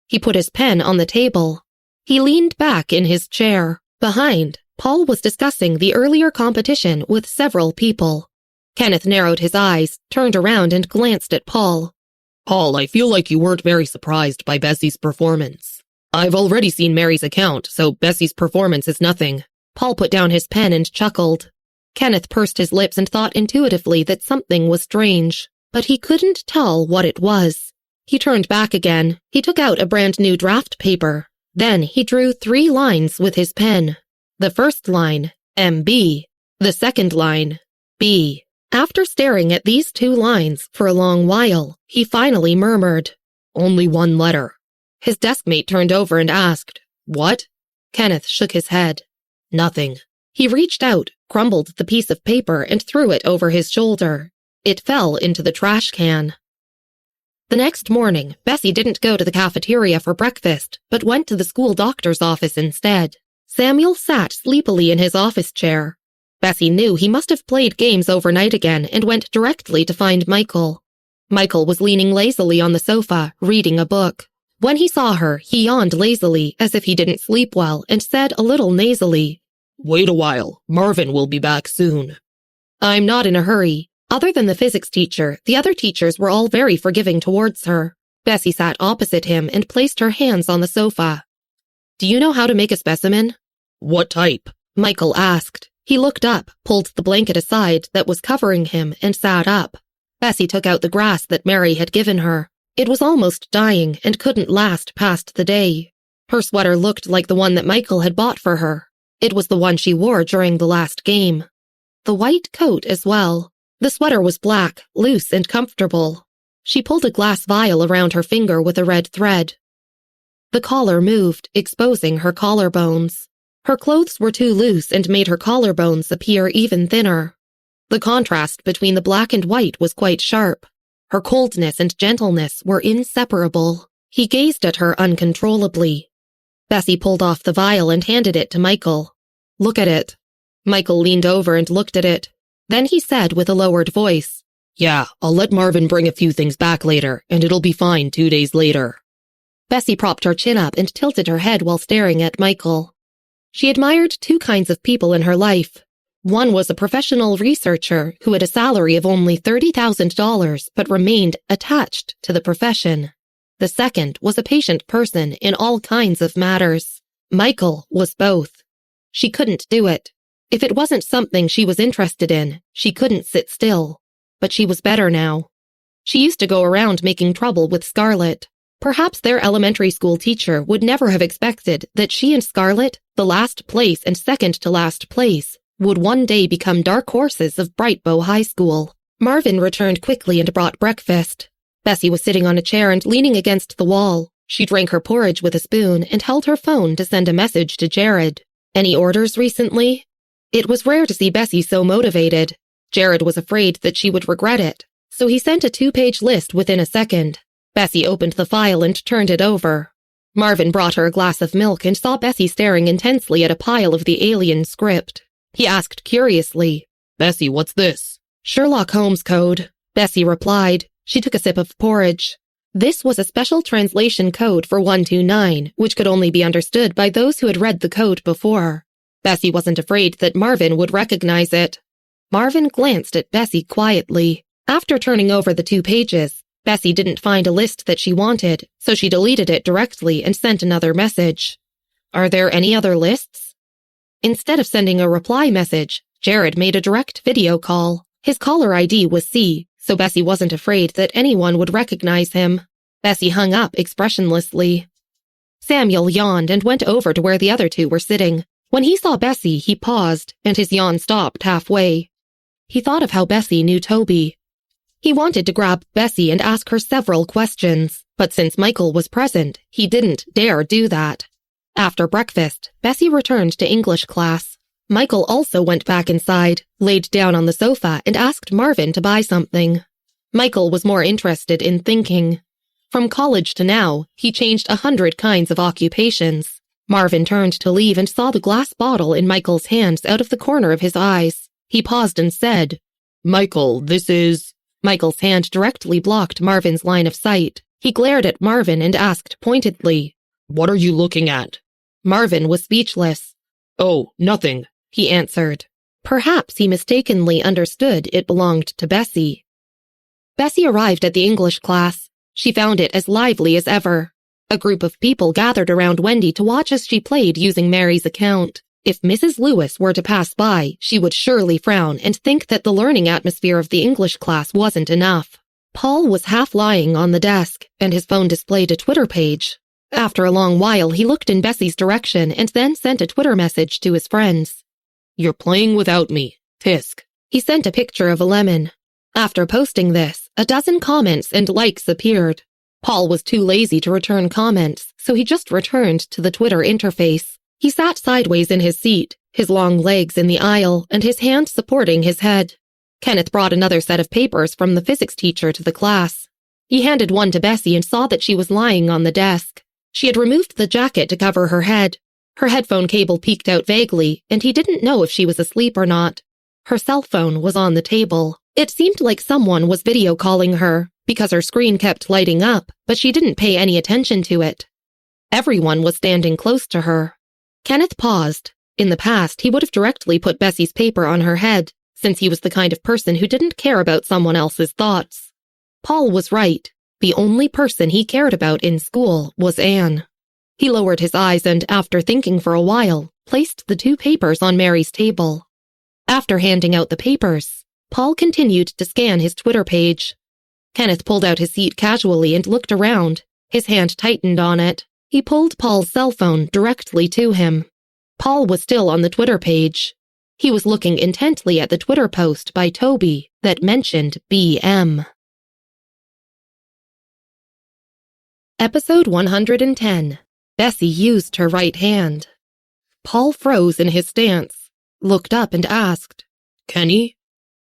He put his pen on the table. He leaned back in his chair. Behind, Paul was discussing the earlier competition with several people. Kenneth narrowed his eyes, turned around and glanced at Paul. "Paul, I feel like you weren't very surprised by Bessy's performance. I've already seen Mary's account, so Bessy's performance is nothing." Paul put down his pen and chuckled. Kenneth pursed his lips and thought intuitively that something was strange, but he couldn't tell what it was. He turned back again. He took out a brand new draft paper. Then he drew 3 lines with his pen. The first line, MB. The second line, B. After staring at these 2 lines for a long while, he finally murmured, "Only one letter." His deskmate turned over and asked, "What?" Kenneth shook his head. "Nothing." He reached out, crumbled the piece of paper, and threw it over his shoulder. It fell into the trash can. The next morning, Bessy didn't go to the cafeteria for breakfast, but went to the school doctor's office instead. Samuel sat sleepily in his office chair. Bessy knew he must have played games overnight again and went directly to find Michael. Michael was leaning lazily on the sofa, reading a book. When he saw her, he yawned lazily, as if he didn't sleep well, and said a little nasally, "Wait a while. Marvin will be back soon." "I'm not in a hurry." Other than the physics teacher, the other teachers were all very forgiving towards her. Bessy sat opposite him and placed her hands on the sofa. "Do you know how to make a specimen?" "What type?" Michael asked. He looked up, pulled the blanket aside that was covering him, and sat up. Bessy took out the grass that Mary had given her. It was almost dying and couldn't last past the day. Her sweater looked like the one that Michael had bought for her. It was the one she wore during the last game. The white coat as well. The sweater was black, loose and comfortable. She pulled a glass vial around her finger with a red thread. The collar moved, exposing her collarbones. Her clothes were too loose and made her collarbones appear even thinner. The contrast between the black and white was quite sharp. Her coldness and gentleness were inseparable. He gazed at her uncontrollably. Bessy pulled off the vial and handed it to Michael. "Look at it." Michael leaned over and looked at it. Then he said with a lowered voice, "Yeah, I'll let Marvin bring a few things back later, and it'll be fine 2 days later." Bessy propped her chin up and tilted her head while staring at Michael. She admired 2 kinds of people in her life. One was a professional researcher who had a salary of only $30,000 but remained attached to the profession. The second was a patient person in all kinds of matters. Michael was both. She couldn't do it. If it wasn't something she was interested in, she couldn't sit still. But she was better now. She used to go around making trouble with Scarlett. Perhaps their elementary school teacher would never have expected that she and Scarlett, the last place and second to last place, would one day become dark horses of Brightbow High School. Marvin returned quickly and brought breakfast. Bessy was sitting on a chair and leaning against the wall. She drank her porridge with a spoon and held her phone to send a message to Jared. "Any orders recently?" It was rare to see Bessy so motivated. Jared was afraid that she would regret it, so he sent a 2-page list within a second. Bessy opened the file and turned it over. Marvin brought her a glass of milk and saw Bessy staring intensely at a pile of the alien script. He asked curiously, "Bessy, what's this?" "Sherlock Holmes code," Bessy replied. She took a sip of porridge. This was a special translation code for 129, which could only be understood by those who had read the code before. Bessy wasn't afraid that Marvin would recognize it. Marvin glanced at Bessy quietly. After turning over the 2 pages, Bessy didn't find a list that she wanted, so she deleted it directly and sent another message. "Are there any other lists?" Instead of sending a reply message, Jared made a direct video call. His caller ID was C, so Bessy wasn't afraid that anyone would recognize him. Bessy hung up expressionlessly. Samuel yawned and went over to where the other 2 were sitting. When he saw Bessy, he paused, and his yawn stopped halfway. He thought of how Bessy knew Toby. He wanted to grab Bessy and ask her several questions, but since Michael was present, he didn't dare do that. After breakfast, Bessy returned to English class. Michael also went back inside, laid down on the sofa, and asked Marvin to buy something. Michael was more interested in thinking. From college to now, he changed 100 kinds of occupations. Marvin turned to leave and saw the glass bottle in Michael's hands out of the corner of his eyes. He paused and said, "Michael, this is—" Michael's hand directly blocked Marvin's line of sight. He glared at Marvin and asked pointedly, "What are you looking at?" Marvin was speechless. "Oh, nothing," he answered. Perhaps he mistakenly understood it belonged to Bessy. Bessy arrived at the English class. She found it as lively as ever. A group of people gathered around Wendy to watch as she played using Mary's account. If Mrs. Lewis were to pass by, she would surely frown and think that the learning atmosphere of the English class wasn't enough. Paul was half lying on the desk, and his phone displayed a Twitter page. After a long while, he looked in Bessy's direction and then sent a Twitter message to his friends. "You're playing without me. Tisk." He sent a picture of a lemon. After posting this, a dozen comments and likes appeared. Paul was too lazy to return comments, so he just returned to the Twitter interface. He sat sideways in his seat, his long legs in the aisle, and his hand supporting his head. Kenneth brought another set of papers from the physics teacher to the class. He handed one to Bessy and saw that she was lying on the desk. She had removed the jacket to cover her head. Her headphone cable peeked out vaguely, and he didn't know if she was asleep or not. Her cell phone was on the table. It seemed like someone was video calling her, because her screen kept lighting up, but she didn't pay any attention to it. Everyone was standing close to her. Kenneth paused. In the past, he would have directly put Bessy's paper on her head, since he was the kind of person who didn't care about someone else's thoughts. Paul was right. The only person he cared about in school was Anne. He lowered his eyes and, after thinking for a while, placed the 2 papers on Mary's table. After handing out the papers, Paul continued to scan his Twitter page. Kenneth pulled out his seat casually and looked around. His hand tightened on it. He pulled Paul's cell phone directly to him. Paul was still on the Twitter page. He was looking intently at the Twitter post by Toby that mentioned BM. Episode 110. Bessy used her right hand. Paul froze in his stance, looked up and asked, "Kenny?"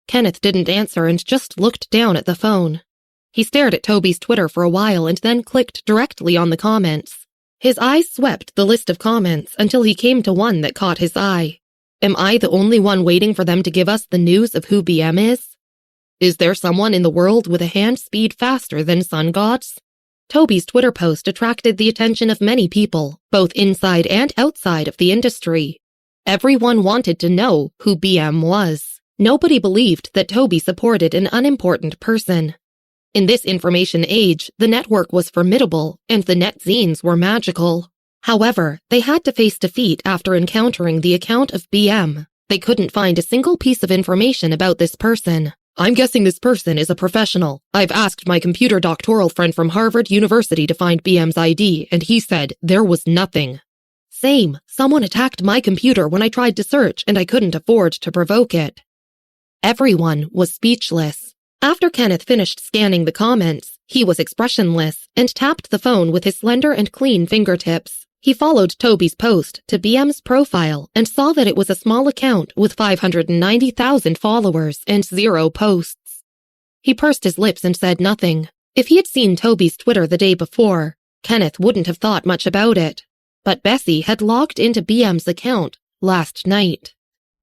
Kenneth didn't answer and just looked down at the phone. He stared at Toby's Twitter for a while and then clicked directly on the comments. His eyes swept the list of comments until he came to one that caught his eye. Am I the only one waiting for them to give us the news of who BM is? Is there someone in the world with a hand speed faster than sun gods? Toby's Twitter post attracted the attention of many people, both inside and outside of the industry. Everyone wanted to know who BM was. Nobody believed that Toby supported an unimportant person. In this information age, the network was formidable and the net zines were magical. However, they had to face defeat after encountering the account of BM. They couldn't find a single piece of information about this person. "I'm guessing this person is a professional. I've asked my computer doctoral friend from Harvard University to find BM's ID, and he said there was nothing." Same. Someone attacked my computer when I tried to search, and I couldn't afford to provoke it. Everyone was speechless. After Kenneth finished scanning the comments, he was expressionless and tapped the phone with his slender and clean fingertips. He followed Toby's post to BM's profile and saw that it was a small account with 590,000 followers and 0 posts. He pursed his lips and said nothing. If he had seen Toby's Twitter the day before, Kenneth wouldn't have thought much about it. But Bessy had logged into BM's account last night.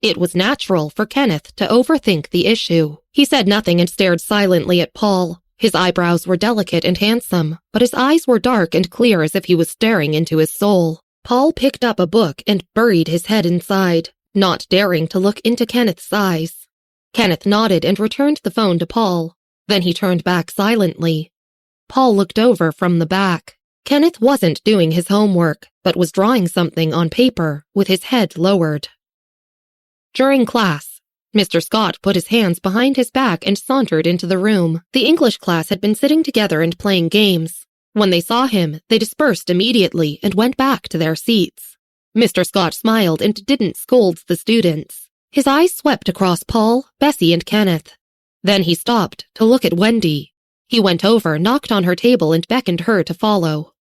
It was natural for Kenneth to overthink the issue. He said nothing and stared silently at Paul. His eyebrows were delicate and handsome, but his eyes were dark and clear as if he was staring into his soul. Paul picked up a book and buried his head inside, not daring to look into Kenneth's eyes. Kenneth nodded and returned the phone to Paul. Then he turned back silently. Paul looked over from the back. Kenneth wasn't doing his homework, but was drawing something on paper with his head lowered. During class, Mr. Scott put his hands behind his back and sauntered into the room. The English class had been sitting together and playing games. When they saw him, they dispersed immediately and went back to their seats. Mr. Scott smiled and didn't scold the students. His eyes swept across Paul, Bessy, and Kenneth. Then he stopped to look at Wendy. He went over, knocked on her table, and beckoned her to follow.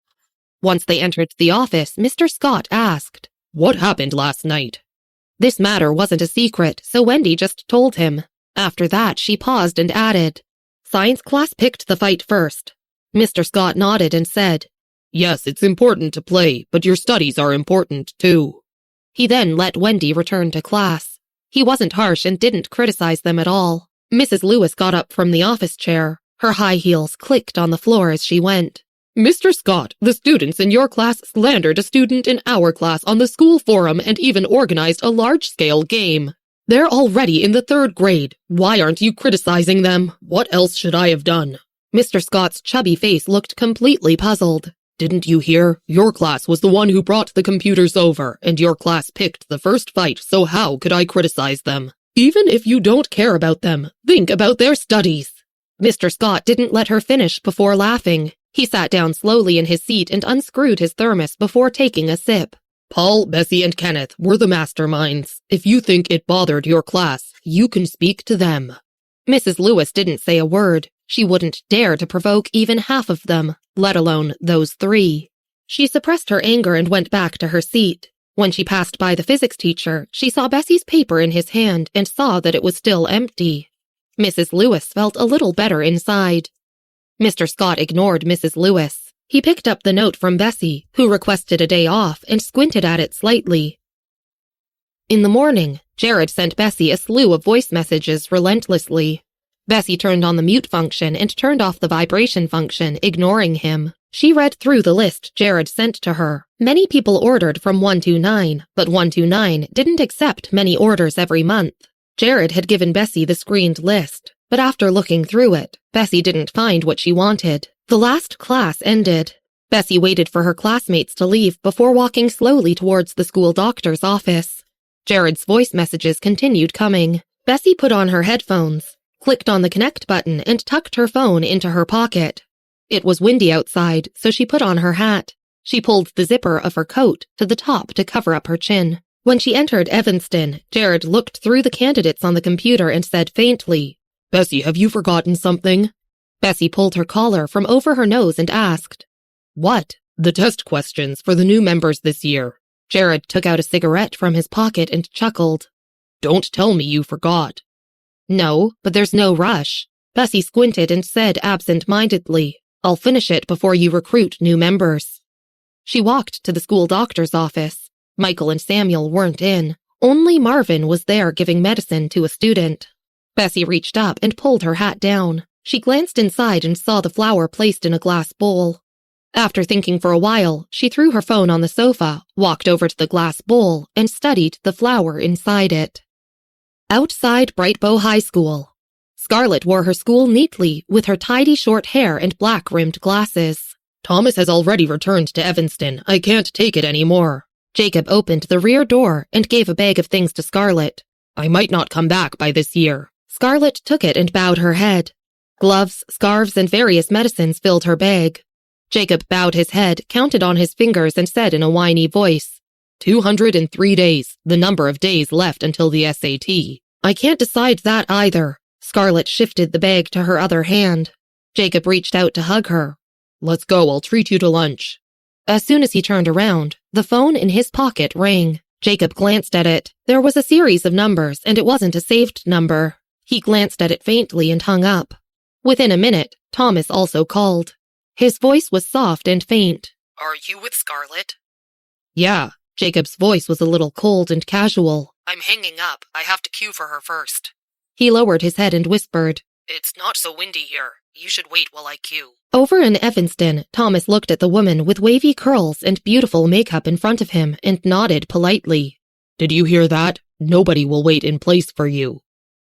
Once they entered the office, Mr. Scott asked, "What happened last night?" This matter wasn't a secret, so Wendy just told him. After that, she paused and added, "Science class picked the fight first." Mr. Scott nodded and said, "Yes, it's important to play, but your studies are important too." He then let Wendy return to class. He wasn't harsh and didn't criticize them at all. Mrs. Lewis got up from the office chair. Her high heels clicked on the floor as she went. "Mr. Scott, the students in your class slandered a student in our class on the school forum and even organized a large-scale game. They're already in the 3rd grade. Why aren't you criticizing them? What else should I have done?" Mr. Scott's chubby face looked completely puzzled. "Didn't you hear? Your class was the one who brought the computers over, and your class picked the first fight, so how could I criticize them? Even if you don't care about them, think about their studies." Mr. Scott didn't let her finish before laughing. He sat down slowly in his seat and unscrewed his thermos before taking a sip. "Paul, Bessy, and Kenneth were the masterminds. If you think it bothered your class, you can speak to them." Mrs. Lewis didn't say a word. She wouldn't dare to provoke even half of them, let alone those 3. She suppressed her anger and went back to her seat. When she passed by the physics teacher, she saw Bessy's paper in his hand and saw that it was still empty. Mrs. Lewis felt a little better inside. Mr. Scott ignored Mrs. Lewis. He picked up the note from Bessy, who requested a day off, and squinted at it slightly. In the morning, Jared sent Bessy a slew of voice messages relentlessly. Bessy turned on the mute function and turned off the vibration function, ignoring him. She read through the list Jared sent to her. Many people ordered from 129, but 129 didn't accept many orders every month. Jared had given Bessy the screened list, but after looking through it, Bessy didn't find what she wanted. The last class ended. Bessy waited for her classmates to leave before walking slowly towards the school doctor's office. Jared's voice messages continued coming. Bessy put on her headphones, clicked on the connect button, and tucked her phone into her pocket. It was windy outside, so she put on her hat. She pulled the zipper of her coat to the top to cover up her chin. When she entered Evanston, Jared looked through the candidates on the computer and said faintly, "Bessy, have you forgotten something?" Bessy pulled her collar from over her nose and asked, "What?" "The test questions for the new members this year." Jared took out a cigarette from his pocket and chuckled. "Don't tell me you forgot." "No, but there's no rush." Bessy squinted and said absent-mindedly, "I'll finish it before you recruit new members." She walked to the school doctor's office. Michael and Samuel weren't in. Only Marvin was there giving medicine to a student. Bessy reached up and pulled her hat down. She glanced inside and saw the flower placed in a glass bowl. After thinking for a while, she threw her phone on the sofa, walked over to the glass bowl, and studied the flower inside it. Outside Brightbow High School. Scarlett wore her school neatly with her tidy short hair and black-rimmed glasses. "Thomas has already returned to Evanston. I can't take it anymore." Jacob opened the rear door and gave a bag of things to Scarlett. "I might not come back by this year." Scarlett took it and bowed her head. Gloves, scarves, and various medicines filled her bag. Jacob bowed his head, counted on his fingers, and said in a whiny voice, 203 days, the number of days left until the SAT. "I can't decide that either." Scarlett shifted the bag to her other hand. Jacob reached out to hug her. "Let's go, I'll treat you to lunch." As soon as he turned around, the phone in his pocket rang. Jacob glanced at it. There was a series of numbers, and it wasn't a saved number. He glanced at it faintly and hung up. Within a minute, Thomas also called. His voice was soft and faint. "Are you with Scarlett?" "Yeah." Jacob's voice was a little cold and casual. "I'm hanging up. I have to queue for her first." He lowered his head and whispered, "It's not so windy here. You should wait while I queue." Over in Evanston, Thomas looked at the woman with wavy curls and beautiful makeup in front of him and nodded politely. "Did you hear that? Nobody will wait in place for you."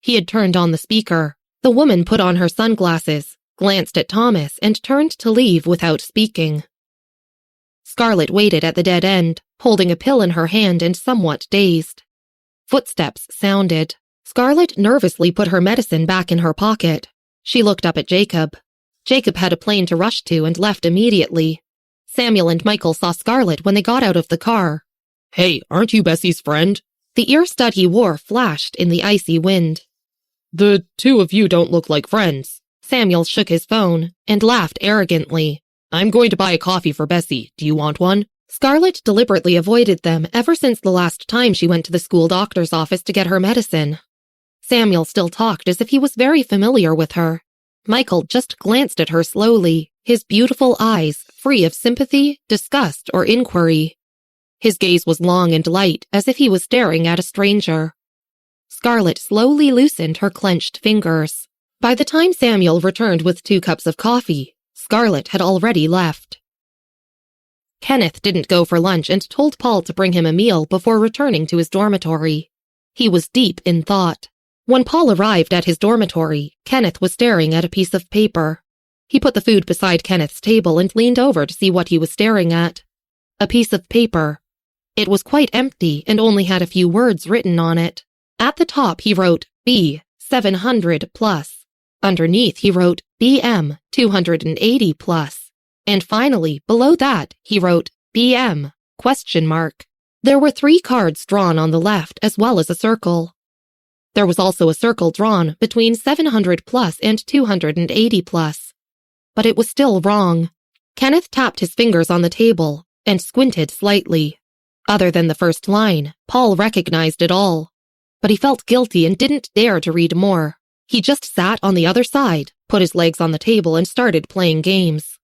He had turned on the speaker. The woman put on her sunglasses, glanced at Thomas, and turned to leave without speaking. Scarlett waited at the dead end, holding a pill in her hand and somewhat dazed. Footsteps sounded. Scarlett nervously put her medicine back in her pocket. She looked up at Jacob. Jacob had a plane to rush to and left immediately. Samuel and Michael saw Scarlett when they got out of the car. "Hey, aren't you Bessy's friend?" The ear stud he wore flashed in the icy wind. The two of you don't look like friends. Samuel shook his phone and laughed arrogantly. I'm going to buy a coffee for Bessy. Do you want one? Scarlett deliberately avoided them ever since the last time she went to the school doctor's office to get her medicine. Samuel still talked as if he was very familiar with her. Michael just glanced at her slowly, his beautiful eyes free of sympathy, disgust, or inquiry. His gaze was long and light, as if he was staring at a stranger. Scarlett slowly loosened her clenched fingers. By the time Samuel returned with 2 cups of coffee, Scarlett had already left. Kenneth didn't go for lunch and told Paul to bring him a meal before returning to his dormitory. He was deep in thought. When Paul arrived at his dormitory, Kenneth was staring at a piece of paper. He put the food beside Kenneth's table and leaned over to see what he was staring at. A piece of paper. It was quite empty and only had a few words written on it. At the top he wrote B 700 plus. Underneath he wrote BM 280 plus. And finally, below that, he wrote BM ? There were 3 cards drawn on the left as well as a circle. There was also a circle drawn between 700 plus and 280 plus. But it was still wrong. Kenneth tapped his fingers on the table and squinted slightly. Other than the first line, Paul recognized it all. But he felt guilty and didn't dare to read more. He just sat on the other side, put his legs on the table and started playing games.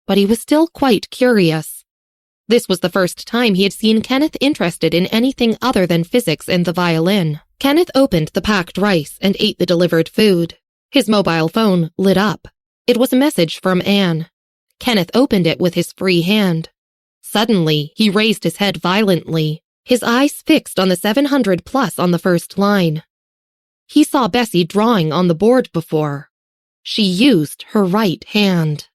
But he was still quite curious. This was the first time he had seen Kenneth interested in anything other than physics and the violin. Kenneth opened the packed rice and ate the delivered food. His mobile phone lit up. It was a message from Anne. Kenneth opened it with his free hand. Suddenly, he raised his head violently, his eyes fixed on the 700 plus on the first line. He saw Bessy drawing on the board before. She used her right hand.